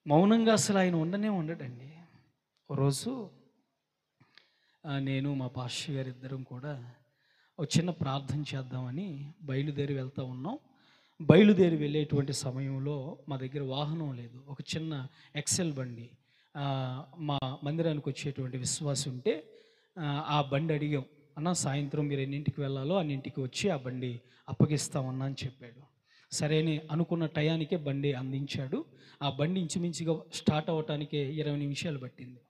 మౌనంగా అసలు ఆయన ఉండడండి. రోజు నేను మా పాస్టర్ గారు ఇద్దరం కూడా ఒక చిన్న ప్రార్థన చేద్దామని బయలుదేరి వెళ్తూ ఉన్నాం. బయలుదేరి వెళ్ళేటువంటి సమయంలో మా దగ్గర వాహనం లేదు. ఒక చిన్న ఎక్సెల్ బండి మా మందిరానికి వచ్చేటువంటి విశ్వాసం ఉంటే ఆ బండి అడిగాం. అన్న, సాయంత్రం మీరు ఎన్నింటికి వెళ్ళాలో అన్నింటికి వచ్చి ఆ బండి అప్పగిస్తామన్నా అని చెప్పాడు. సరే అని అనుకున్న టయానికే బండి అందించాడు. ఆ బండి ఇంచుమించుగా స్టార్ట్ అవ్వటానికే 20 నిమిషాలు పట్టింది.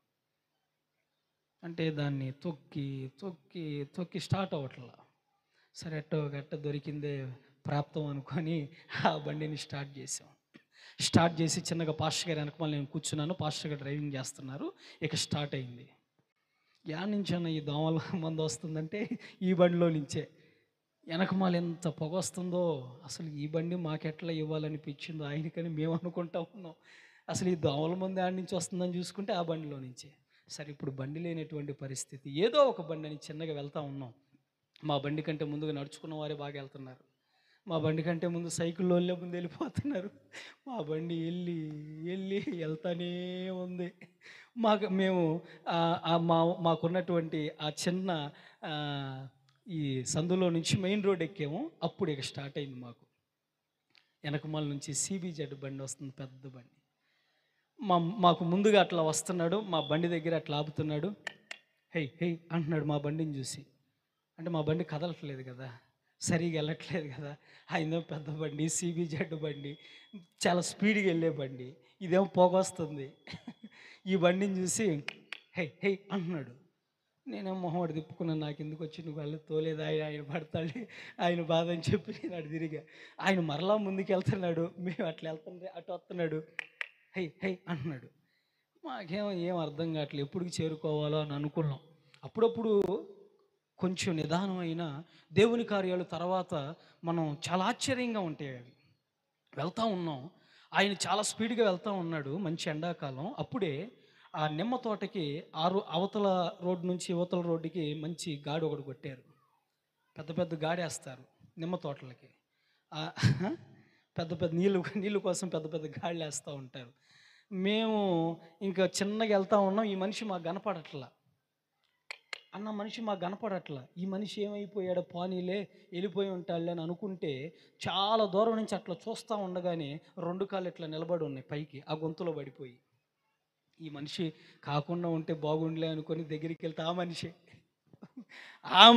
అంటే దాన్ని తొక్కి స్టార్ట్ అవ్వట్లా. సరే గట్ట దొరికిందే ప్రాప్తం అనుకొని ఆ బండిని స్టార్ట్ చేసి చిన్నగా పాస్టర్ గారు వెనకమాల నేను కూర్చున్నాను, పాస్టర్ గారు డ్రైవింగ్ చేస్తున్నారు. ఇక స్టార్ట్ అయింది. యాడ్ నుంచి అన్న ఈ దోమల మందు వస్తుందంటే ఈ బండిలో నుంచే. వెనకమాల ఎంత పొగ వస్తుందో, అసలు ఈ బండి మాకెట్లా ఇవ్వాలనిపించిందో ఆయనకని మేము అనుకుంటా ఉన్నాం. అసలు ఈ దోమల మందు యాడ్ నుంచి వస్తుందని చూసుకుంటే ఆ బండిలో నుంచే. సరే, ఇప్పుడు బండి లేనటువంటి పరిస్థితి, ఏదో ఒక బండి అని చిన్నగా వెళ్తూ ఉన్నాం. మా బండి కంటే ముందుగా నడుచుకున్న వారే బాగా వెళ్తున్నారు. మా బండి కంటే ముందు సైకిల్లో వాళ్ళే ముందు వెళ్ళిపోతున్నారు. మా బండి వెళ్తానే ఉంది. మేము మాకున్నటువంటి ఆ చిన్న ఈ సందులో నుంచి మెయిన్ రోడ్ ఎక్కాము. అప్పుడు ఇక స్టార్ట్ అయింది మాకు. వెనకమాల నుంచి CBZ బండి వస్తుంది, పెద్ద బండి. మాకు ముందుగా అట్లా వస్తున్నాడు, మా బండి దగ్గర అట్లా ఆపుతున్నాడు. హై హై అంటున్నాడు మా బండిని చూసి. అంటే మా బండి కదలట్లేదు కదా, సరిగా వెళ్ళట్లేదు కదా. ఆయనదేమో పెద్ద బండి, CBZ బండి, చాలా స్పీడ్గా వెళ్ళే బండి, ఇదేమో పోగొస్తుంది. ఈ బండిని చూసి హై హై అంటున్నాడు. నేనేమో మొహం తిప్పుకున్నాను, నాకు ఎందుకు వచ్చి నువ్వు వాళ్ళు తోలేదు, ఆయన పడతాడు, ఆయన బాధ అని చెప్పి నేను అటు తిరిగా. ఆయన మరలా ముందుకు వెళ్తున్నాడు, మేము అట్లా వెళ్తుంటే అటు వస్తున్నాడు. హై హై అంటున్నాడు. ఏం అర్థం కావట్లేదు, ఎప్పటికి చేరుకోవాలో అని అనుకున్నాం. అప్పుడప్పుడు కొంచెం నిదానం అయినా దేవుని కార్యాలు తర్వాత మనం చాలా ఆశ్చర్యంగా ఉంటాయి. అవి వెళ్తూ ఉన్నాం, ఆయన చాలా స్పీడ్గా వెళ్తూ ఉన్నాడు, మంచి ఎండాకాలం. అప్పుడే ఆ నిమ్మ తోటకి అవతల రోడ్డు నుంచి యువతల రోడ్డుకి మంచి గాడి ఒకటి కొట్టారు. పెద్ద పెద్ద గాడేస్తారు నిమ్మ తోటలకి, పెద్ద పెద్ద నీళ్ళు కోసం పెద్ద పెద్ద గాడులు వేస్తూ ఉంటారు. మేము ఇంకా చిన్నగా వెళ్తూ ఉన్నాం. ఈ మనిషి మాకు కనపడట్లా, ఈ మనిషి ఏమైపోయాడో, పానీలే వెళ్ళిపోయి ఉంటాడులే అని అనుకుంటే, చాలా దూరం నుంచి అట్లా చూస్తూ ఉండగానే 2 కాళ్ళు ఇట్లా నిలబడి ఉన్నాయి పైకి, ఆ గొంతులో పడిపోయి. ఈ మనిషి కాకుండా ఉంటే బాగుండలే అనుకొని దగ్గరికి వెళ్తే ఆ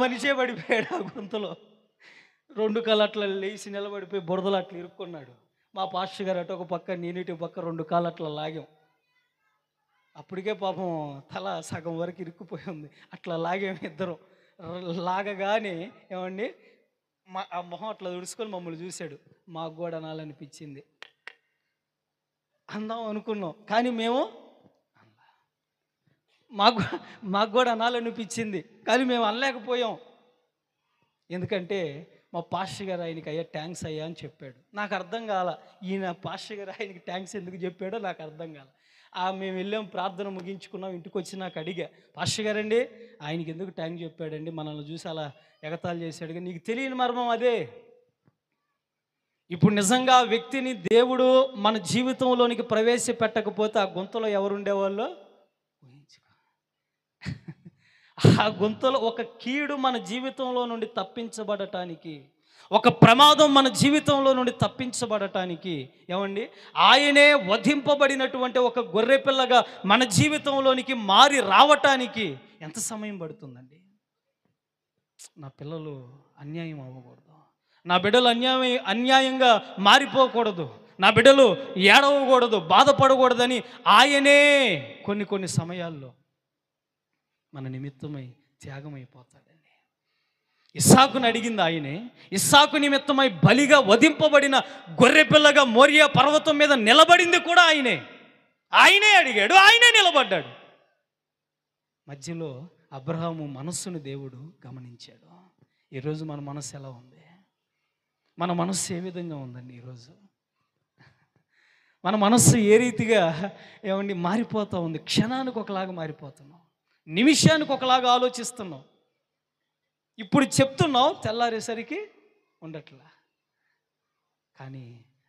మనిషే పడిపోయాడు ఆ గొంతులో. 2 కాళ్ళు అట్లా లేచి నిలబడిపోయి బురదలు అట్లా ఇరుక్కున్నాడు. మా పాస్టర్ గారు అటు ఒక పక్క, నేను ఇటు పక్క 2 కాళ్ళు అట్లా లాగాం. అప్పటికే పాపం తల సగం వరకు ఇరుక్కుపోయి ఉంది. అట్లా లాగాము ఇద్దరం. లాగగానే ఏమండి ఆ మొహం అట్లా తుడుచుకొని మమ్మల్ని చూశాడు. మాకు కూడా అనాలనిపించింది, అందాం అనుకున్నాం, కానీ మాకు కూడా అనాలనిపించింది, కానీ మేము అనలేకపోయాం. ఎందుకంటే మా పాస్టర్ గారు ఆయనకి అయ్యా థ్యాంక్స్ అయ్యా అని చెప్పాడు. నాకు అర్థం కాల, ఈయన పాస్టర్ గారు ఆయనకి థ్యాంక్స్ ఎందుకు చెప్పాడో నాకు అర్థం కాల. మేము వెళ్ళాం, ప్రార్థన ముగించుకున్నాం, ఇంటికి వచ్చి నాకు అడిగా, పాస్టర్ గారండి ఆయనకి ఎందుకు థ్యాంక్స్ చెప్పాడండి, మనల్ని చూసి అలా ఎగతాళి చేశాడుగా. నీకు తెలియని మర్మం అదే. ఇప్పుడు నిజంగా ఆ వ్యక్తిని దేవుడు మన జీవితంలోనికి ప్రవేశపెట్టకపోతే ఆ గుంతలో ఎవరు ఉండేవాళ్ళు ఊహించుకో. ఆ గుంతలో ఒక కీడు మన జీవితంలో నుండి తప్పించబడటానికి, ఒక ప్రమాదం మన జీవితంలో నుండి తప్పించబడటానికి ఏమండి ఆయనే వధింపబడినటువంటి ఒక గొర్రెపిల్లగా మన జీవితంలోనికి మారి రావటానికి ఎంత సమయం పడుతుందండి? నా పిల్లలు అన్యాయం అవ్వకూడదు, నా బిడ్డలు అన్యాయంగా మారిపోకూడదు, నా బిడ్డలు ఏడవకూడదు, బాధపడకూడదని ఆయనే కొన్ని సమయాల్లో మన నిమిత్తమై త్యాగమైపోతాడండి. ఇస్సాకుని అడిగింది ఆయనే. ఇస్సాకు నిమిత్తమై బలిగా వధింపబడిన గొర్రెపిల్లగా మోరియా పర్వతం మీద నిలబడింది కూడా ఆయనే అడిగాడు, ఆయనే నిలబడ్డాడు. మధ్యలో అబ్రహాము మనస్సును దేవుడు గమనించాడు. ఈరోజు మన మనస్సు ఎలా ఉంది? మన మనస్సు ఏ విధంగా ఉందండి? ఈరోజు మన మనస్సు ఏ రీతిగా ఏమండి మారిపోతూ ఉంది? క్షణానికి ఒకలాగా మారిపోతున్నాం, నిమిషానికి ఒకలాగా ఆలోచిస్తున్నాం. ఇప్పుడు చెప్తున్నావు, తెల్లారేసరికి ఉండట్లా. కానీ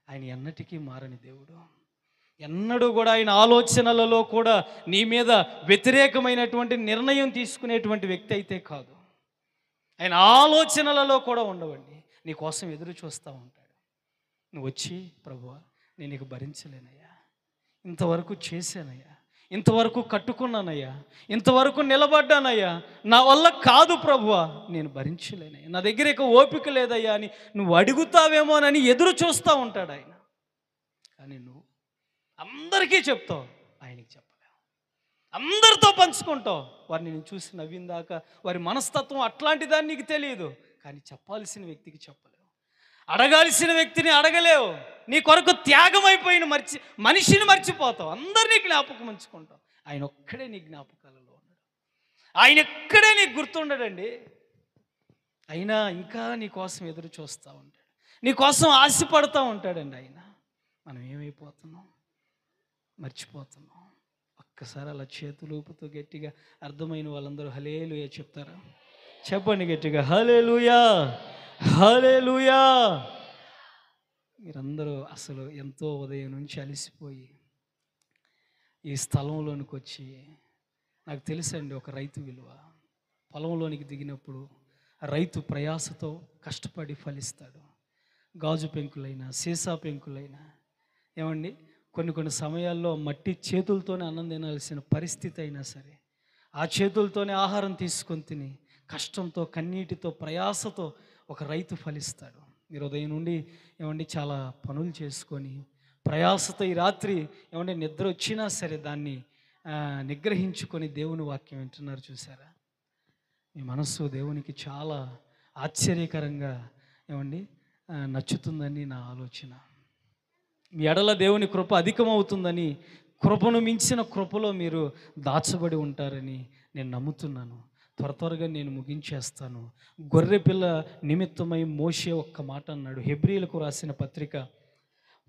ఆయన ఎన్నటికీ మారని దేవుడు. ఎన్నడూ కూడా ఆయన ఆలోచనలలో కూడా నీ మీద వ్యతిరేకమైనటువంటి నిర్ణయం తీసుకునేటువంటి వ్యక్తి అయితే కాదు. ఆయన ఆలోచనలలో కూడా ఉండవండి. నీ కోసం ఎదురు చూస్తూ ఉంటాడు. నువ్వు వచ్చి, ప్రభువా నేను నీకు భరించలేనయ్యా, ఇంతవరకు చేశానయ్యా, ఇంతవరకు కట్టుకున్నానయ్యా, ఇంతవరకు నిలబడ్డానయ్యా, నా వల్ల కాదు ప్రభువా, నేను భరించలేనయ్యా, నా దగ్గర ఇక ఓపిక లేదయ్యా అని నువ్వు అడుగుతావేమోనని ఎదురు చూస్తూ ఉంటాడు ఆయన. కానీ నువ్వు అందరికీ చెప్తావు, ఆయనకి చెప్పలేవు. అందరితో పంచుకుంటావు, వారిని నేను చూసి నవ్విందాక వారి మనస్తత్వం అట్లాంటిదాన్ని నీకు తెలియదు. కానీ చెప్పాల్సిన వ్యక్తికి చెప్పలేవు, అడగాల్సిన వ్యక్తిని అడగలేవు. నీ కొరకు త్యాగం అయిపోయిన మనిషిని మర్చిపోతావు, అందరినీ జ్ఞాపకం ఉంచుకుంటావు. ఆయన ఒక్కడే నీ జ్ఞాపకాలలో ఉన్నాడు, ఆయన ఒక్కడే నీకు గుర్తుండడండి. అయినా ఇంకా నీ కోసం ఎదురు చూస్తూ ఉంటాడు, నీ కోసం ఆశపడుతూ ఉంటాడండి ఆయన. మనం ఏమైపోతున్నాం? మర్చిపోతున్నాం. ఒక్కసారి అలా చేతులు ఊపుతూ గట్టిగా అర్థమైన వాళ్ళందరూ హల్లెలూయా చెప్తారా? చెప్పండి గట్టిగా, హల్లెలూయా, హల్లెలూయా, మీరందరూ అసలు ఎంతో ఉదయం నుంచి అలసిపోయి ఈ స్థలంలోనికి వచ్చి, నాకు తెలుసండి ఒక రైతు విలువ. పొలంలోనికి దిగినప్పుడు రైతు ప్రయాసతో కష్టపడి ఫలిస్తాడు. గాజు పెంకులైనా సీసా పెంకులైనా ఏమండి, కొన్ని సమయాల్లో మట్టి చేతులతోనే అన్నం తినాల్సిన పరిస్థితి అయినా సరే ఆ చేతులతోనే ఆహారం తీసుకొని తిని కష్టంతో కన్నీటితో ప్రయాసతో ఒక రైతు ఫలిస్తాడు. మీరు ఉదయం నుండి ఏమండి చాలా పనులు చేసుకొని ప్రయాసతో ఈ రాత్రి ఏమంటే నిద్ర వచ్చినా సరే దాన్ని నిగ్రహించుకొని దేవుని వాక్యం వింటున్నారు. చూసారా, మీ మనస్సు దేవునికి చాలా ఆశ్చర్యకరంగా ఏమండి నచ్చుతుందని నా ఆలోచన. మీ ఎడల దేవుని కృప అధికమవుతుందని, కృపను మించిన కృపలో మీరు దాచబడి ఉంటారని నేను నమ్ముతున్నాను. త్వరగా నేను ముగించేస్తాను. గొర్రెపిల్ల నిమిత్తమై మోషే ఒక్క మాట అన్నాడు. హెబ్రీలకు రాసిన పత్రిక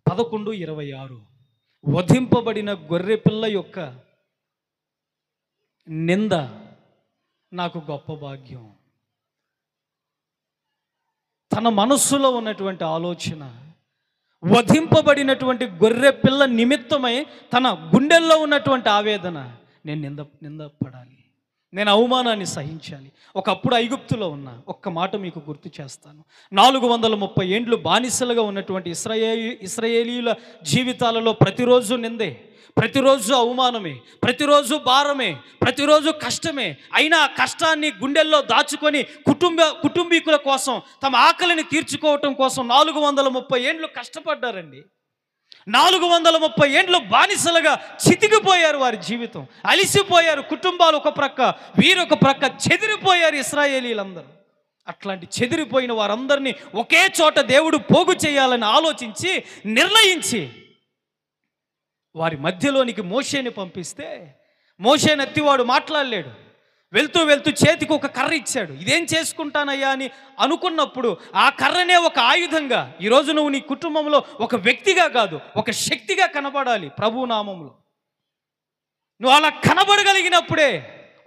11:26, వధింపబడిన గొర్రెపిల్ల యొక్క నింద నాకు గొప్ప భాగ్యం. తన మనస్సులో ఉన్నటువంటి ఆలోచన, వధింపబడినటువంటి గొర్రె పిల్ల నిమిత్తమై తన గుండెల్లో ఉన్నటువంటి ఆవేదన, నేను నిందపడాలి, నేను అవమానాన్ని సహించాలి. ఒకప్పుడు ఐగుప్తులో ఉన్న ఒక్క మాట మీకు గుర్తు చేస్తాను. 430 ఏండ్లు బానిసలుగా ఉన్నటువంటి ఇశ్రాయేలీయుల జీవితాలలో ప్రతిరోజు నిందే, ప్రతిరోజు అవమానమే, ప్రతిరోజు భారమే, ప్రతిరోజు కష్టమే. అయినా కష్టాన్ని గుండెల్లో దాచుకొని కుటుంబీకుల కోసం తమ ఆకలిని తీర్చుకోవటం కోసం 430 ఏండ్లు కష్టపడ్డారండి. 430 ఏండ్లు బానిసలుగా చితికిపోయారు. వారి జీవితం అలిసిపోయారు. కుటుంబాలు ఒక ప్రక్క, వీరొక ప్రక్క చెదిరిపోయారు ఇశ్రాయేలీలందరూ. అట్లాంటి చెదిరిపోయిన వారందరినీ ఒకే చోట దేవుడు పోగు చేయాలని ఆలోచించి నిర్ణయించి వారి మధ్యలోనికి మోషేని పంపిస్తే, మోషే నెత్తివాడు మాట్లాడలేడు. వెళ్తూ చేతికి ఒక కర్ర ఇచ్చాడు. ఇదేం చేసుకుంటానయ్యా అని అనుకున్నప్పుడు ఆ కర్రనే ఒక ఆయుధంగా, ఈరోజు నువ్వు నీ కుటుంబంలో ఒక వ్యక్తిగా కాదు, ఒక శక్తిగా కనబడాలి ప్రభు నామంలో. నువ్వు అలా కనబడగలిగినప్పుడే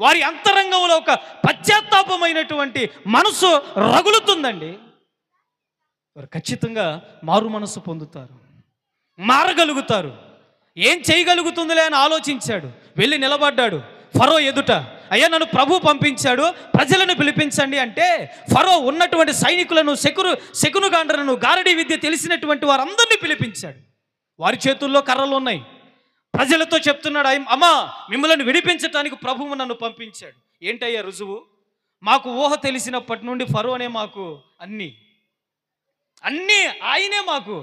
వారి అంతరంగంలో ఒక పశ్చాత్తాపమైనటువంటి మనసు రగులుతుందండి. వారు ఖచ్చితంగా మారు మనసు పొందుతారు, మారగలుగుతారు. ఏం చేయగలుగుతుందిలే అని ఆలోచించాడు. వెళ్ళి నిలబడ్డాడు ఫరో ఎదుట. అయ్యా, నన్ను ప్రభు పంపించాడు, ప్రజలను పిలిపించండి అంటే ఫరో ఉన్నటువంటి సైనికులను, శకునుగాండ్రను, గారడీ విద్య తెలిసినటువంటి వారందరినీ పిలిపించాడు. వారి చేతుల్లో కర్రలు ఉన్నాయి. ప్రజలతో చెప్తున్నాడు, అమ్మా, మిమ్మల్ని విడిపించటానికి ప్రభువు నన్ను పంపించాడు. ఏంటయ్యా రుజువు? మాకు ఊహ తెలిసినప్పటి నుండి ఫరోనే మాకు అన్నీ ఆయనే మాకు.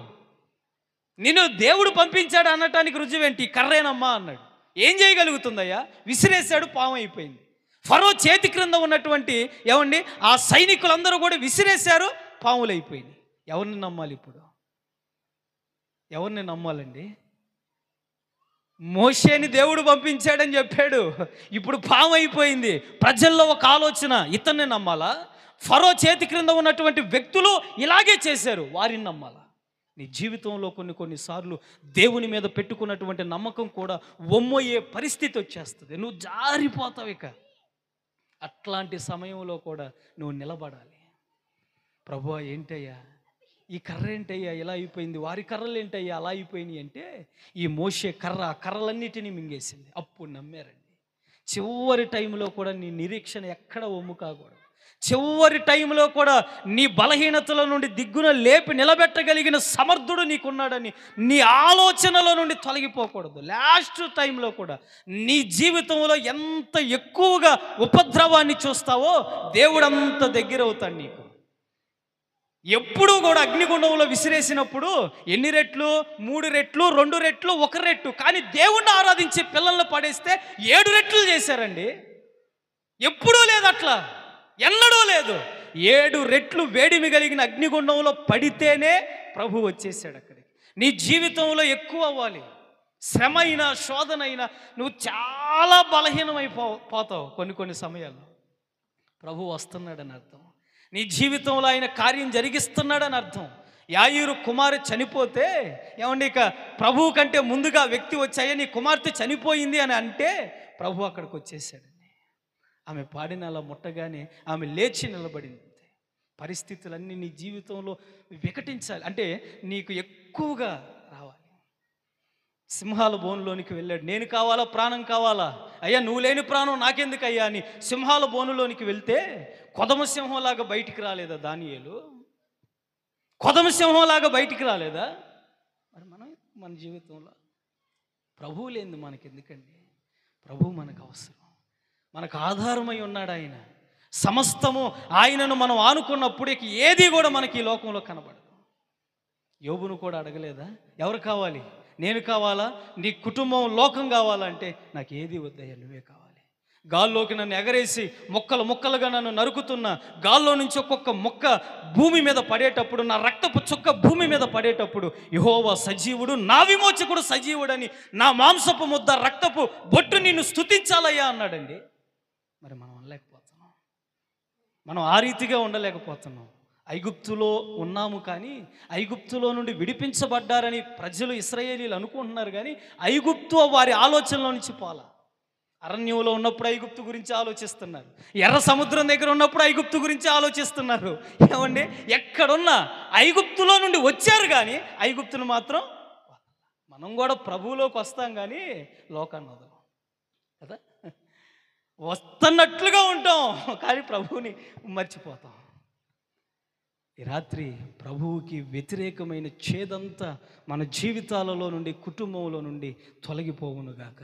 నిన్ను దేవుడు పంపించాడు అనటానికి రుజువేంటి? కర్రేనమ్మా అన్నాడు. ఏం చేయగలుగుతుందయ్యా? విసిరేశాడు, పాము అయిపోయింది. ఫరో చేతి క్రింద ఉన్నటువంటి ఏమండి ఆ సైనికులందరూ కూడా విసిరేశారు, పాములు అయిపోయింది. ఎవరిని నమ్మాలి ఇప్పుడు? ఎవరిని నమ్మాలండి? మోషేని దేవుడు పంపించాడని చెప్పాడు, ఇప్పుడు పాము అయిపోయింది. ప్రజల్లో ఒక ఆలోచన, ఇతన్ని నమ్మాలా? ఫరో చేతి క్రింద ఉన్నటువంటి వ్యక్తులు ఇలాగే చేశారు, వారిని నమ్మాలా? నీ జీవితంలో కొన్నిసార్లు దేవుని మీద పెట్టుకున్నటువంటి నమ్మకం కూడా వమ్మయ్యే పరిస్థితి వచ్చేస్తుంది. నువ్వు జారిపోతావు. ఇక అట్లాంటి సమయంలో కూడా నువ్వు నిలబడాలి. ప్రభువా, ఏంటయ్యా ఈ కర్ర, ఏంటయ్యా ఇలా అయిపోయింది, వారి కర్రలు ఏంటయ్యా అలా అయిపోయినాయి అంటే, ఈ మోషే కర్రలన్నిటినీ మింగేసింది. అప్పుడు నమ్మారండి. చివరి టైంలో కూడా నీ నిరీక్షణ ఎక్కడ వమ్ము కాకూడదు. చివరి టైంలో కూడా నీ బలహీనతల నుండి దిగ్గున లేపి నిలబెట్టగలిగిన సమర్థుడు నీకున్నాడని నీ ఆలోచనలో నుండి తొలగిపోకూడదు. లాస్ట్ టైంలో కూడా నీ జీవితంలో ఎంత ఎక్కువగా ఉపద్రవాన్ని చూస్తావో దేవుడు అంత దగ్గర అవుతాడు నీకు. ఎప్పుడూ కూడా అగ్నిగుండంలో విసిరేసినప్పుడు ఎన్ని రెట్లు? 3 రెట్లు, 2 రెట్లు, 1 రెట్టు. కానీ దేవుణ్ణి ఆరాధించే పిల్లల్ని పడేస్తే 7 రెట్లు చేశారండి. ఎప్పుడూ లేదు అట్లా, ఎన్నడూ లేదు. 7 రెట్లు వేడిమి కలిగిన అగ్నిగుండంలో పడితేనే ప్రభు వచ్చేసాడు అక్కడికి. నీ జీవితంలో ఎక్కువ అవ్వాలి. శ్రమ అయినా, శోధన అయినా నువ్వు చాలా బలహీనమైపోతావు. కొన్ని సమయాల్లో ప్రభు వస్తున్నాడని అర్థం. నీ జీవితంలో ఆయన కార్యం జరిగిస్తున్నాడని అర్థం. యాయీరు కుమారు చనిపోతే ఏమండి, ఇక ప్రభువు కంటే ముందుగా వ్యక్తి వచ్చాయా నీ కుమార్తె చనిపోయింది అని అంటే ప్రభు అక్కడికి వచ్చేసాడండి. ఆమె పాడిన అలా ముట్టగానే ఆమె లేచి నిలబడింది. పరిస్థితులన్నీ నీ జీవితంలో వికటించాలి అంటే నీకు ఎక్కువగా రావాలి. సింహాల బోనులోనికి వెళ్ళాడు. నేను కావాలా, ప్రాణం కావాలా? అయ్యా నువ్వు లేని ప్రాణం నాకెందుకు అయ్యా అని సింహాల బోనులోనికి వెళ్తే కొదమ సింహంలాగా బయటికి రాలేదా దానియేలు? కొదమ సింహంలాగా బయటికి రాలేదా? మరి మన జీవితంలో ప్రభువు లేనిది మనకెందుకండి? ప్రభువు మనకు అవసరం. మనకు ఆధారమై ఉన్నాడు ఆయన. సమస్తము ఆయనను మనం ఆనుకున్నప్పుడు ఇక ఏది కూడా మనకి ఈ లోకంలో కనబడదు. యోబును కూడా అడగలేదా? ఎవరు కావాలి? నేను కావాలా? నీ కుటుంబం, లోకం కావాలంటే నాకు ఏది వద్దయ్యా, నువ్వే కావాలి. గాల్లోకి నన్ను ఎగరేసి ముక్కలు ముక్కలుగా నన్ను నరుకుతున్న గాల్లో నుంచి ఒక్కొక్క ముక్క భూమి మీద పడేటప్పుడు, నా రక్తపు చుక్క భూమి మీద పడేటప్పుడు యెహోవా సజీవుడు, నా విమోచకుడు సజీవుడని, నా మాంసపు ముద్ద రక్తపు బొట్టు నిన్ను స్తుతించాలయ్యా అన్నాడండి. మరి మనం అనలేకపోతున్నాం, మనం ఆ రీతిగా ఉండలేకపోతున్నాం. ఐగుప్తులో ఉన్నాము కానీ ఐగుప్తులో నుండి విడిపించబడ్డారని ప్రజలు, ఇశ్రాయేలీలు అనుకుంటున్నారు కానీ ఐగుప్తు వారి ఆలోచనలో నుంచి పోలా. అరణ్యంలో ఉన్నప్పుడు ఐగుప్తు గురించి ఆలోచిస్తున్నారు, ఎర్ర సముద్రం దగ్గర ఉన్నప్పుడు ఐగుప్తు గురించి ఆలోచిస్తున్నారు. ఏమండి, ఎక్కడున్నా ఐగుప్తులో నుండి వచ్చారు కానీ ఐగుప్తును మాత్రం. మనం కూడా ప్రభువులోకి వస్తాం కానీ లోకాన్ని వదలం కదా. వస్తున్నట్లుగా ఉంటాం కానీ ప్రభువుని మర్చిపోతాం. ఈ రాత్రి ప్రభువుకి వ్యతిరేకమైన చేదంతా మన జీవితాలలో నుండి, కుటుంబంలో నుండి తొలగిపోవునుగాక.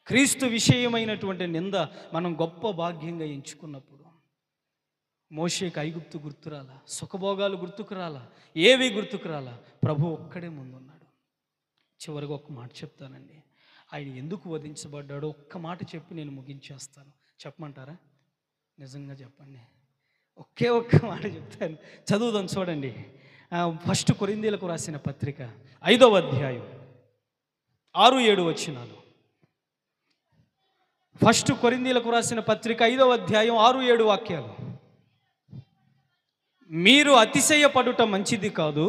క్రీస్తు విషయమైనటువంటి నింద మనం గొప్ప భాగ్యంగా ఎంచుకున్నప్పుడు మోషేకి ఐగుప్తు గుర్తురాలా, సుఖభోగాలు గుర్తుకురాలా, ఏవి గుర్తుకురాలా, ప్రభు ఒక్కడే ముందున్నాడు. చివరిగా ఒక్క మాట చెప్తానండి. ఆయన ఎందుకు వధించబడ్డాడో ఒక్క మాట చెప్పి నేను ముగించేస్తాను. చెప్పమంటారా? నిజంగా చెప్పండి. ఒకే ఒక్క మాట చెప్తాను, చదువుదాం. చూడండి, 1 కొరింథీయులకు రాసిన పత్రిక 5వ అధ్యాయం 6-7 వచనాలు. 1 కొరింథీయులకు రాసిన పత్రిక 5వ అధ్యాయం 6-7 వాక్యాలు. మీరు అతిశయపడుట మంచిది కాదు,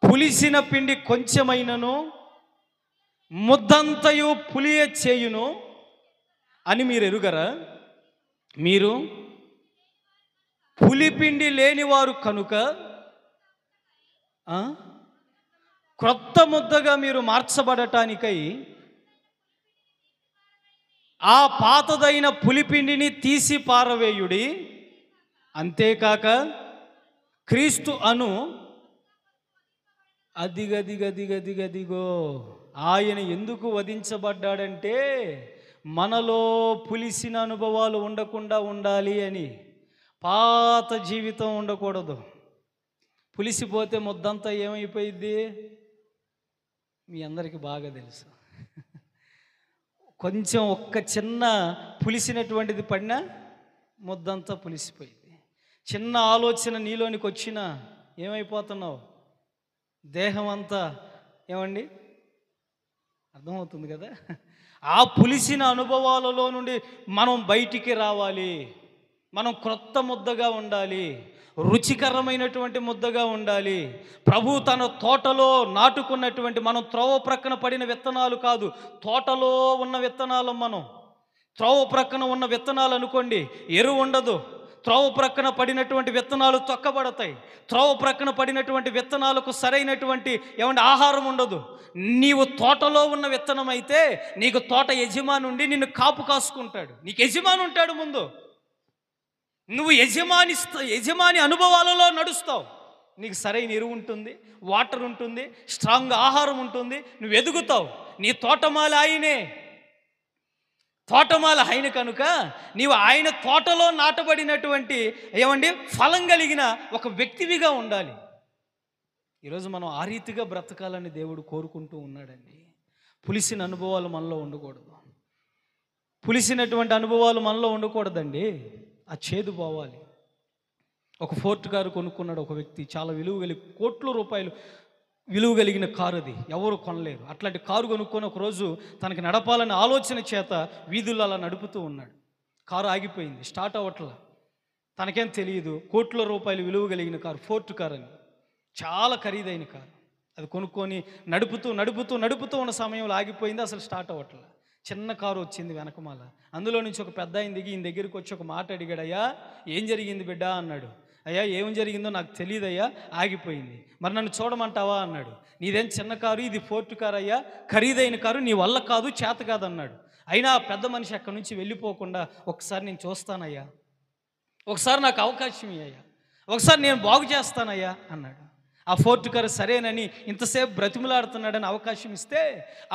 పులిసిన పిండి కొంచెమైనను ముద్దంతయు పులియ చేయును అని మీరు ఎరుగరా? మీరు పులిపిండి లేనివారు కనుక క్రొత్త ముద్దగా మీరు మార్చబడటానికై ఆ పాతదైన పులిపిండిని తీసి పారవేయుడి. అంతేకాక క్రీస్తు అను అదిగదిగదిగదిగదిగో ఆయన ఎందుకు వధించబడ్డాడంటే మనలో పులిసిన అనుభవాలు ఉండకుండా ఉండాలి అని. పాత జీవితం ఉండకూడదు. పులిసిపోతే ముద్దంతా ఏమైపోయిద్ది మీ అందరికీ బాగా తెలుసు. కొంచెం ఒక్క చిన్న పులిసినటువంటిది పడినా ముద్దంతా పులిసిపోయింది. చిన్న ఆలోచన నీలోనికి వచ్చినా ఏమైపోతున్నావు? దేహం అంతా ఏమండి అర్థమవుతుంది కదా. ఆ పులిసిన అనుభవాలలో నుండి మనం బయటికి రావాలి. మనం క్రొత్త ముద్దగా ఉండాలి, రుచికరమైనటువంటి ముద్దగా ఉండాలి. ప్రభు తన తోటలో నాటుకున్నటువంటి, మనం త్రోవ ప్రక్కన పడిన విత్తనాలు కాదు, తోటలో ఉన్న విత్తనాలు. మనం త్రోవ ప్రక్కన ఉన్న విత్తనాలు అనుకోండి, ఎరువు ఉండదు. త్రోవ ప్రక్కన పడినటువంటి విత్తనాలు తొక్కబడతాయి. త్రోవ ప్రక్కన పడినటువంటి విత్తనాలకు సరైనటువంటి ఆహారం ఉండదు. నీవు తోటలో ఉన్న విత్తనం అయితే నీకు తోట యజమాని ఉండి నిన్ను కాపు కాసుకుంటాడు. నీకు యజమాని ఉంటాడు ముందు. నువ్వు యజమాని అనుభవాలలో నడుస్తావు. నీకు సరైన ఎరువు ఉంటుంది, వాటర్ ఉంటుంది, స్ట్రాంగ్ ఆహారం ఉంటుంది, నువ్వు ఎదుగుతావు. నీ తోటమాల ఆయనే, తోటమాల ఆయన కనుక నీవు ఆయన తోటలో నాటబడినటువంటి ఫలం కలిగిన ఒక వ్యక్తివిగా ఉండాలి. ఈరోజు మనం ఆ రీతిగా బ్రతకాలని దేవుడు కోరుకుంటూ ఉన్నాడండి. పులిసిన అనుభవాలు మనలో ఉండకూడదు. పులిసినటువంటి అనుభవాలు మనలో ఉండకూడదండి. ఆ చేదు పోవాలి. ఒక ఫోర్ట్ కారు కొనుక్కున్నాడు ఒక వ్యక్తి. చాలా విలువ కలిగి, కోట్ల రూపాయలు విలువ కలిగిన కారు అది, ఎవరు కొనలేరు. అట్లాంటి కారు కొనుక్కొని ఒకరోజు తనకి నడపాలనే ఆలోచన చేత వీధుల్లో అలా నడుపుతూ ఉన్నాడు. కారు ఆగిపోయింది, స్టార్ట్ అవ్వట్లా. తనకేం తెలియదు, కోట్ల రూపాయలు విలువ కలిగిన కారు, ఫోర్ట్ కారు అని, చాలా ఖరీదైన కారు. అది కొనుక్కొని నడుపుతూ నడుపుతూ నడుపుతూ ఉన్న సమయంలో ఆగిపోయింది, అసలు స్టార్ట్ అవ్వట్లా. చిన్న కారు వచ్చింది వెనకమాల. అందులో నుంచి ఒక పెద్ద ఆయన దిగి ఈయన దగ్గరికి వచ్చి ఒక మాట అడిగాడు. అయ్యా ఏం జరిగింది బిడ్డ అన్నాడు. అయ్యా ఏం జరిగిందో నాకు తెలియదయ్యా, ఆగిపోయింది. మరి నన్ను చూడమంటావా అన్నాడు. నీదేం చిన్న కారు, ఇది ఫోర్ట్ కారు అయ్యా, ఖరీదైన కారు, నీ వల్ల కాదు, చేత కాదు అన్నాడు. అయినా ఆ పెద్ద మనిషి అక్కడి నుంచి వెళ్ళిపోకుండా ఒకసారి నేను చూస్తానయ్యా, ఒకసారి నాకు అవకాశం ఇయ్యా, ఒకసారి నేను బాగు చేస్తానయ్యా అన్నాడు. ఆ ఫోర్ట్ కారు సరేనని ఇంతసేపు బ్రతిమలాడుతున్నాడని అవకాశం ఇస్తే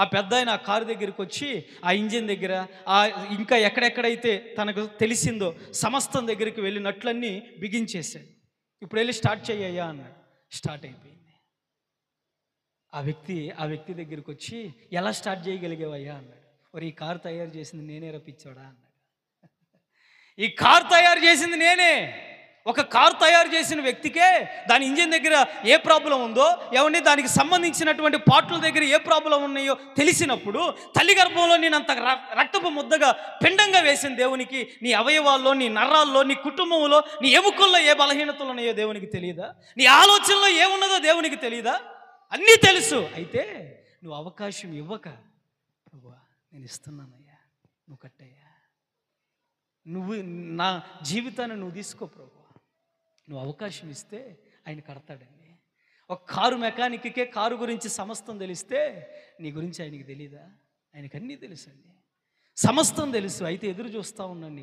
ఆ పెద్ద ఆయన ఆ కారు దగ్గరికి వచ్చి ఆ ఇంజిన్ దగ్గర ఇంకా ఎక్కడెక్కడైతే తనకు తెలిసిందో సమస్తం దగ్గరికి వెళ్ళి నట్లన్నీ బిగించేశాడు. ఇప్పుడు వెళ్ళి స్టార్ట్ చెయ్యయ్యా అన్నాడు. స్టార్ట్ అయిపోయింది. ఆ వ్యక్తి దగ్గరికి వచ్చి ఎలా స్టార్ట్ చేయగలిగేవయ్యా అన్నాడు. మరి ఈ కారు తయారు చేసింది నేనే రప్పించాడా అన్నాడు. ఈ కారు తయారు చేసింది నేనే. ఒక కారు తయారు చేసిన వ్యక్తికే దాని ఇంజిన్ దగ్గర ఏ ప్రాబ్లం ఉందో, ఏమండి దానికి సంబంధించినటువంటి పార్ట్ల దగ్గర ఏ ప్రాబ్లం ఉన్నాయో తెలిసినప్పుడు తల్లి గర్భంలో నేను అంత రక్తపు ముద్దగా పిండంగా వేసిన దేవునికి నీ అవయవాల్లో, నీ నరాల్లో, నీ కుటుంబంలో, నీ ఎముకల్లో ఏ బలహీనతలు ఉన్నాయో దేవునికి తెలియదా? నీ ఆలోచనలో ఏమున్నదో దేవునికి తెలియదా? అన్నీ తెలుసు. అయితే నువ్వు అవకాశం ఇవ్వక, ప్రభువా నేను ఇస్తున్నానయ్యా, నువ్వు కట్టయ్యా, నువ్వు నా జీవితాన్ని నువ్వు తీసుకో ప్రభు, నువ్వు అవకాశం ఇస్తే ఆయన కడతాడండి. ఒక కారు మెకానిక్కే కారు గురించి సమస్తం తెలిస్తే నీ గురించి ఆయనకి తెలీదా? ఆయనకు అన్నీ తెలుసండి, సమస్తం తెలుసు. అయితే ఎదురు చూస్తూ ఉన్నాడు,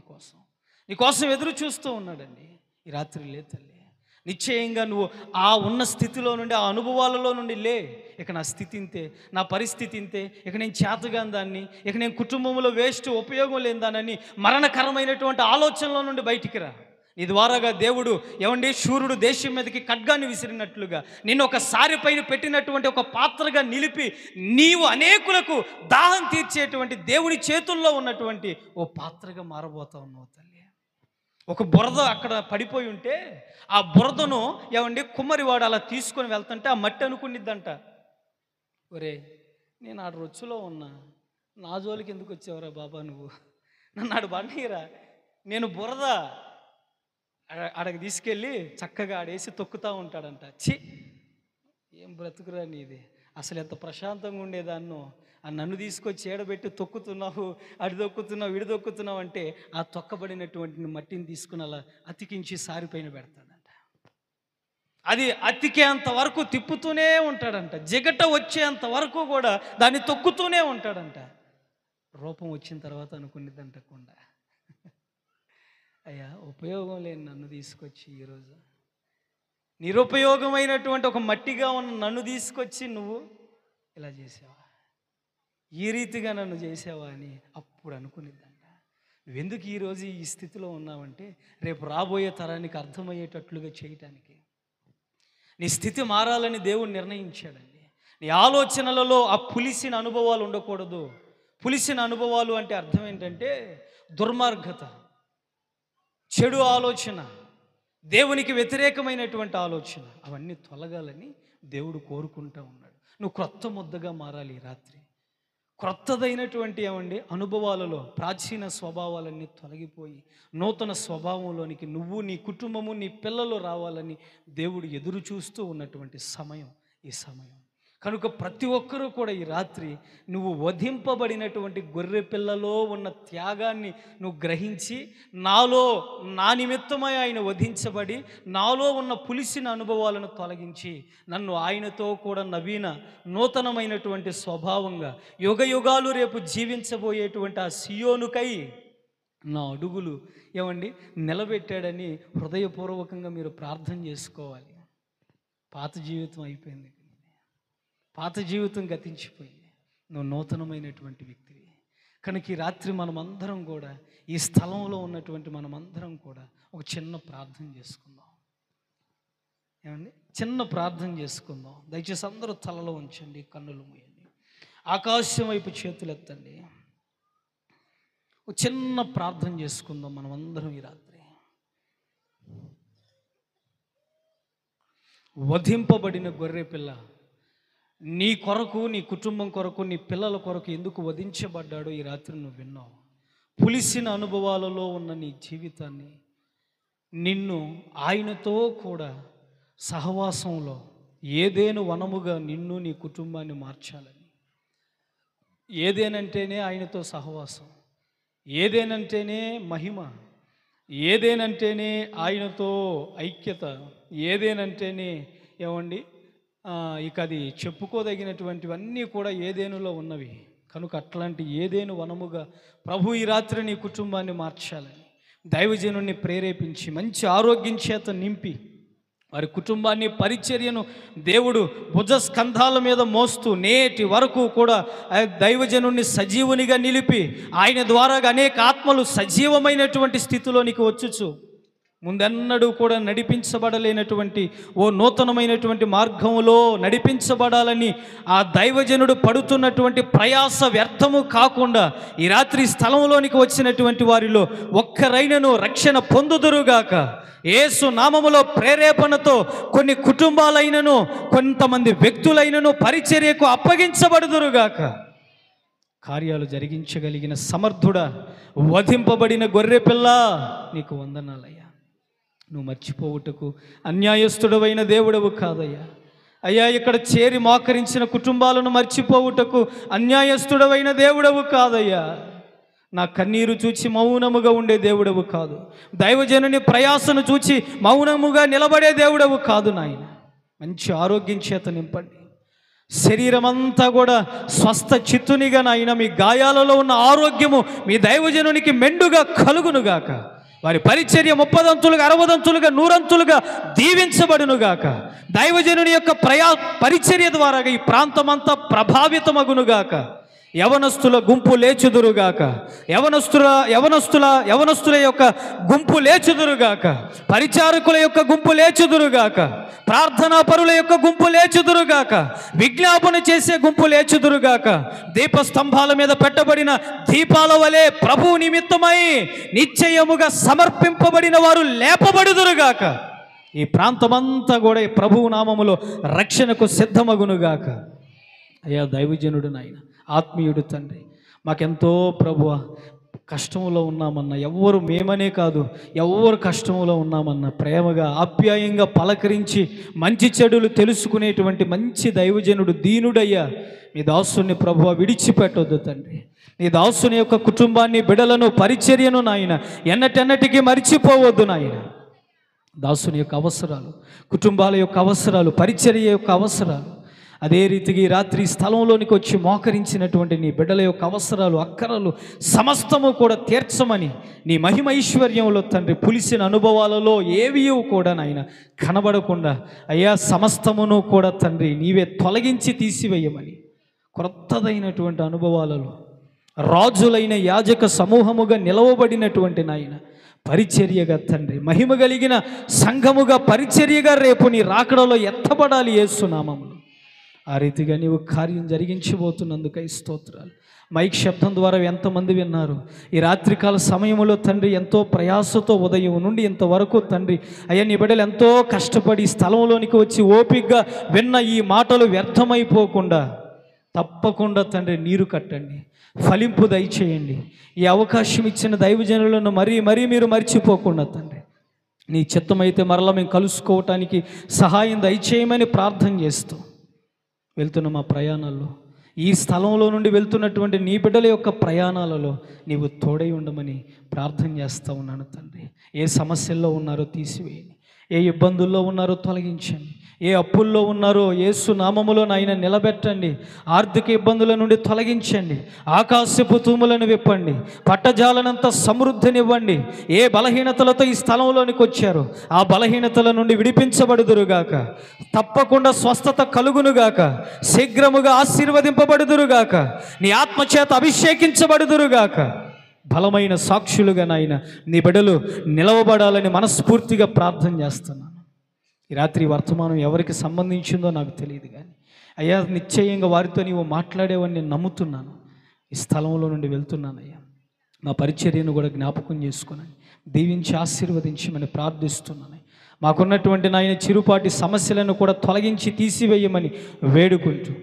నీకోసం ఎదురు చూస్తూ ఉన్నాడండి. ఈ రాత్రి లే తల్లి, నిశ్చయంగా నువ్వు ఆ ఉన్న స్థితిలో నుండి, ఆ అనుభవాలలో నుండి లే. ఇక నా స్థితి ఇంతే, నా పరిస్థితి ఇంతే, ఇక నేను చేతగాని దాన్ని, ఇక నేను కుటుంబంలో వేస్ట్, ఉపయోగం లేని దానని మరణకరమైనటువంటి ఆలోచనలో నుండి బయటికి రా. నీ ద్వారాగా దేవుడు ఏమండి శూరుడు దేశం మీదకి ఖడ్గాన్ని విసిరినట్లుగా నిన్ను ఒక సారి పైన పెట్టినటువంటి ఒక పాత్రగా నిలిపి నీవు అనేకులకు దాహం తీర్చేటువంటి దేవుని చేతుల్లో ఉన్నటువంటి ఓ పాత్రగా మారబోతా ఉన్నావు తల్లి. ఒక బురద అక్కడ పడిపోయి ఉంటే ఆ బురదను ఏమండి కుమ్మరివాడు అలా తీసుకొని వెళ్తుంటే ఆ మట్టి అనుకునిద్దంట, ఒరే నేను ఆడ రొచ్చులో ఉన్నా, నా జోలికి ఎందుకు వచ్చావురా బాబా, నువ్వు నన్ను ఆడు బండిరా, నేను బురద ఆడకి తీసుకెళ్ళి చక్కగా ఆడేసి తొక్కుతూ ఉంటాడంట. చి ఏం బ్రతుకురా నీది, అసలు ఎంత ప్రశాంతంగా ఉండేదాన్నో, నన్ను తీసుకొచ్చి ఏడబెట్టి తొక్కుతున్నావు, అడి తొక్కుతున్నావు, ఇడి తొక్కుతున్నావు అంటే ఆ తొక్కబడినటువంటి మట్టిని తీసుకుని అలా అతికించి సారిపైన పెడతాడంట. అది అతికేంత వరకు తిప్పుతూనే ఉంటాడంట, జిగట వచ్చేంత వరకు కూడా దాన్ని తొక్కుతూనే ఉంటాడంట. రూపం వచ్చిన తర్వాత అనుకునేదంట కొండ, అయ్యా ఉపయోగం లేని నన్ను తీసుకొచ్చి ఈరోజు నిరుపయోగమైనటువంటి ఒక మట్టిగా ఉన్న నన్ను తీసుకొచ్చి నువ్వు ఇలా చేసావా, ఈ రీతిగా నన్ను చేసావా అని అప్పుడు అనుకునేదంట. నువ్వెందుకు ఈరోజు ఈ స్థితిలో ఉన్నావంటే రేపు రాబోయే తరానికి అర్థమయ్యేటట్లుగా చేయటానికి. నీ స్థితి మారాలని దేవుడు నిర్ణయించాడండి. నీ ఆలోచనలలో ఆ పులిసిన అనుభవాలు ఉండకూడదు. పులిసిన అనుభవాలు అంటే అర్థం ఏంటంటే దుర్మార్గత, చెడు ఆలోచన, దేవునికి వ్యతిరేకమైనటువంటి ఆలోచన, అవన్నీ తొలగాలని దేవుడు కోరుకుంటూ ఉన్నాడు. నువ్వు క్రొత్త ముద్దగా మారాలి. రాత్రి క్రొత్తదైనటువంటి ఏమండి అనుభవాలలో ప్రాచీన స్వభావాలన్నీ తొలగిపోయి నూతన స్వభావంలోనికి నువ్వు, నీ కుటుంబము, నీ పిల్లలు రావాలని దేవుడు ఎదురు చూస్తూ ఉన్నటువంటి సమయం ఈ సమయం. కనుక ప్రతి ఒక్కరూ కూడా ఈ రాత్రి నువ్వు వధింపబడినటువంటి గొర్రె పిల్లలో ఉన్న త్యాగాన్ని నువ్వు గ్రహించి, నాలో నా నిమిత్తమై ఆయన వధించబడి నాలో ఉన్న పులిసిన అనుభవాలను తొలగించి నన్ను ఆయనతో కూడా నూతనమైనటువంటి స్వభావంగా యుగ యుగాలు రేపు జీవించబోయేటువంటి ఆ సియోనుకై నా అడుగులు ఏమండి నిలబెట్టాడని హృదయపూర్వకంగా మీరు ప్రార్థన చేసుకోవాలి. పాత జీవితం అయిపోయింది, పాత జీవితం గతించిపోయింది, నువ్వు నూతనమైనటువంటి వ్యక్తివి. కనుక ఈ రాత్రి మనమందరం కూడా ఈ స్థలంలో ఉన్నటువంటి మనమందరం కూడా ఒక చిన్న ప్రార్థన చేసుకుందాం. ఏమండి చిన్న ప్రార్థన చేసుకుందాం. దయచేసి అందరూ తలలో ఉంచండి, కన్నులు మూయండి, ఆకాశం వైపు చేతులు ఎత్తండి. ఒక చిన్న ప్రార్థన చేసుకుందాం మనమందరం ఈ రాత్రి. వధింపబడిన గొర్రె పిల్ల నీ కొరకు, నీ కుటుంబం కొరకు, నీ పిల్లల కొరకు ఎందుకు వధించబడ్డాడో ఈ రాత్రి నువ్వు విన్నావు. పులిసిన అనుభవాలలో ఉన్న నీ జీవితాన్ని నిన్ను ఆయనతో కూడా సహవాసంలో ఏదేను వనముగా నిన్ను, నీ కుటుంబాన్ని మార్చాలని ఏదేనంటేనే ఆయనతో సహవాసం, ఏదేనంటేనే మహిమ, ఏదేనంటేనే ఆయనతో ఐక్యత, ఏదేనంటేనే ఏమండి ఇక అది చెప్పుకోదగినటువంటివన్నీ కూడా ఏదేనులో ఉన్నవి. కనుక అట్లాంటి ఏదేను వనముగా ప్రభు ఈ రాత్రి నీ కుటుంబాన్ని మార్చాలని దైవజనుడిని ప్రేరేపించి మంచి ఆరోగ్యం చేత నింపి వారి కుటుంబాన్ని పరిచర్యను దేవుడు భుజస్కంధాల మీద మోస్తూ నేటి వరకు కూడా దైవజనుడిని సజీవునిగా నిలిపి ఆయన ద్వారా అనేక ఆత్మలు సజీవమైనటువంటి స్థితిలోనికి వచ్చుచు ముందెన్నడూ కూడా నడిపించబడలేనటువంటి ఓ నూతనమైనటువంటి మార్గంలో నడిపించబడాలని ఆ దైవజనుడు పడుతున్నటువంటి ప్రయాస వ్యర్థము కాకుండా ఈ రాత్రి స్థలంలోనికి వచ్చినటువంటి వారిలో ఒక్కరైనను రక్షణ పొందుదురుగాక. యేసు నామములో ప్రేరేపణతో కొన్ని కుటుంబాలైనను కొంతమంది వ్యక్తులైనను పరిచర్యకు అప్పగించబడుదురుగాక. కార్యాలు జరిగించగలిగిన సమర్థుడా, వధింపబడిన గొర్రెపిల్ల నీకు వందనాలయ్యా. నువ్వు మర్చిపోవుటకు అన్యాయస్తుడవైన దేవుడవు కాదయ్యా. అయ్యా, ఇక్కడ చేరి మోకరించిన కుటుంబాలను మర్చిపోవుటకు అన్యాయస్తుడవైన దేవుడవు కాదయ్యా. నా కన్నీరు చూచి మౌనముగా ఉండే దేవుడవు కాదు. దైవజనుని ప్రయాసను చూచి మౌనముగా నిలబడే దేవుడవు కాదు నాయన. మంచి ఆరోగ్యం చేత నింపండి. శరీరమంతా కూడా స్వస్థ చిత్తునిగా నాయన మీ గాయాలలో ఉన్న ఆరోగ్యము మీ దైవజనునికి మెండుగా కలుగునుగాక. వారి పరిచర్య 30 60 100 దీవించబడునుగాక. దైవజనుని యొక్క పరిచర్య ద్వారా ఈ ప్రాంతమంతా ప్రభావితమగునుగాక. యవనస్తుల గుంపు లేచుదురుగాక. యవనస్తుల యొక్క గుంపు లేచుదురుగాక. పరిచారకుల యొక్క గుంపు లేచుదురుగాక. ప్రార్థనా పరుల యొక్క గుంపు లేచుదురుగాక. విజ్ఞాపన చేసే గుంపు లేచుదురుగాక. దీపస్తంభాల మీద పెట్టబడిన దీపాల వలె ప్రభువు నిమిత్తమై నిశ్చయముగా సమర్పింపబడిన వారు లేపబడుదురుగాక. ఈ ప్రాంతమంతా కూడా ఈ ప్రభువు నామములో రక్షణకు సిద్ధమగునుగాక. అయ్యా దైవజనుడు నాయన, ఆత్మీయుడు తండ్రి, మాకెంతో ప్రభువ కష్టంలో ఉన్నామన్నా, ఎవ్వరు మేమనే కాదు ఎవ్వరు కష్టంలో ఉన్నామన్నా ప్రేమగా ఆప్యాయంగా పలకరించి మంచి చెడులు తెలుసుకునేటువంటి మంచి దైవజనుడు దీనుడయ్యా. మీ దాసుని ప్రభువ విడిచిపెట్టొద్దు తండ్రి. నీ దాసుని యొక్క కుటుంబాన్ని, బిడలను, పరిచర్యను నాయన ఎన్నటెన్నటికీ మరిచిపోవద్దు నాయన. దాసుని యొక్క అవసరాలు, కుటుంబాల యొక్క అవసరాలు, పరిచర్య యొక్క అవసరాలు, అదే రీతిగా ఈ రాత్రి స్థలంలోనికి వచ్చి మోకరించినటువంటి నీ బిడ్డల యొక్క అవసరాలు, అక్కరలు సమస్తము కూడా తీర్చమని నీ మహిమ ఐశ్వర్యంలో తండ్రి పులిసిన అనుభవాలలో ఏవి కూడా నాయన కనబడకుండా అయ్యా సమస్తమును కూడా తండ్రి నీవే తొలగించి తీసివేయమని క్రొత్తదైనటువంటి అనుభవాలలో రాజులైన యాజక సమూహముగా నిలవబడినటువంటి నాయన పరిచర్యగా తండ్రి మహిమ కలిగిన సంఘముగా పరిచర్యగా రేపు నీ రాకడలో ఎత్తబడాలి యేసు నామములో. ఆ రీతిగా నీవు కార్యం జరిగించబోతున్నందుకై స్తోత్రాలు. మైక్ శబ్దం ద్వారా ఎంతమంది విన్నారు ఈ రాత్రికాల సమయంలో తండ్రి, ఎంతో ప్రయాసతో ఉదయం నుండి ఇంతవరకు తండ్రి అయ్యా నీ బిడ్డలు ఎంతో కష్టపడి స్థలంలోనికి వచ్చి ఓపికగా విన్న ఈ మాటలు వ్యర్థమైపోకుండా తప్పకుండా తండ్రి నీరు కట్టండి, ఫలింపు దయచేయండి. ఈ అవకాశం ఇచ్చిన దైవజనులను మరీ మీరు మర్చిపోకుండా తండ్రి నీ చిత్తమైతే మరలా మేము కలుసుకోవటానికి సహాయం దయచేయమని ప్రార్థన చేస్తూ వెళ్తున్న మా ప్రయాణాల్లో, ఈ స్థలంలో నుండి వెళ్తున్నటువంటి నీ బిడ్డల యొక్క ప్రయాణాలలో నీవు తోడై ఉండమని ప్రార్థన చేస్తూ ఉన్నాను తండ్రి. ఏ సమస్యల్లో ఉన్నారో తీసివేయండి, ఏ ఇబ్బందుల్లో ఉన్నారో తొలగించండి, ఏ అప్పుల్లో ఉన్నారో యేసు నామములో నాయన నిలబెట్టండి, ఆర్థిక ఇబ్బందుల నుండి తొలగించండి, ఆకాశపు తూములను విప్పండి, పట్టజాలనంత సమృద్ధినివ్వండి. ఏ బలహీనతలతో ఈ స్థలంలోనికి వచ్చారో ఆ బలహీనతల నుండి విడిపించబడుదురుగాక, తప్పకుండా స్వస్థత కలుగునుగాక, శీఘ్రముగా ఆశీర్వదింపబడుదురుగాక, నీ ఆత్మచేత అభిషేకించబడుదురుగాక. బలమైన సాక్షులుగా నాయన నీ బిడ్డలు నిలవబడాలని మనస్ఫూర్తిగా ప్రార్థన చేస్తున్నాను. ఈ రాత్రి వర్తమానం ఎవరికి సంబంధించిందో నాకు తెలియదు, కానీ అయ్యా నిశ్చయంగా వారితో నీవు మాట్లాడేవని నేను నమ్ముతున్నాను. ఈ స్థలంలో నుండి వెళ్తున్నానయ్యా, మా పరిచర్యను కూడా జ్ఞాపకం చేసుకుని దీవించి ఆశీర్వదించమని ప్రార్థిస్తున్నాను. మాకున్నటువంటి నాయన చిరుపాటి సమస్యలను కూడా తొలగించి తీసివేయమని వేడుకుంటూ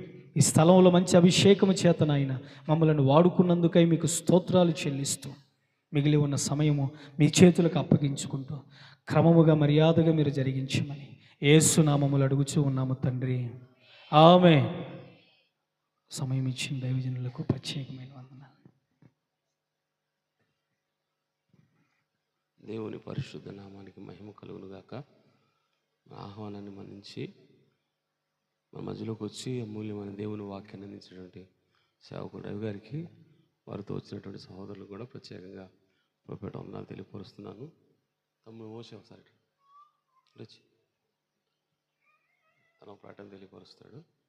ఈ స్థలంలో మంచి అభిషేకము చేత నాయన మమ్మల్ని వాడుకున్నందుకై మీకు స్తోత్రాలు చెల్లిస్తూ మిగిలి ఉన్న సమయము మీ చేతులకు అప్పగించుకుంటూ క్రమముగా మర్యాదగా మీరు జరిగించమని యేసు నామములు అడుగుచూ ఉన్నాము తండ్రి. ఆమేన్. సమయం ఇచ్చిన దైవజనులకు ప్రత్యేకమైన వందనాలు. దేవుని పరిశుద్ధ నామానికి మహిమ కలుగును గాక. ఆహ్వానాన్ని మన్నించి మన మధ్యలోకి వచ్చి అమూల్యమైన దేవుని వాక్యాన్ని అందించినటువంటి సేవకుడు రవి గారికి, వారితో వచ్చినటువంటి సహోదరులు కూడా ప్రత్యేకంగా ప్రొఫెట్ వందనాలు తెలియపరుస్తున్నాను. తమ్ముడు మోసే ఒకసారి వచ్చి తన ప్రకటన తెలియపరుస్తాడు.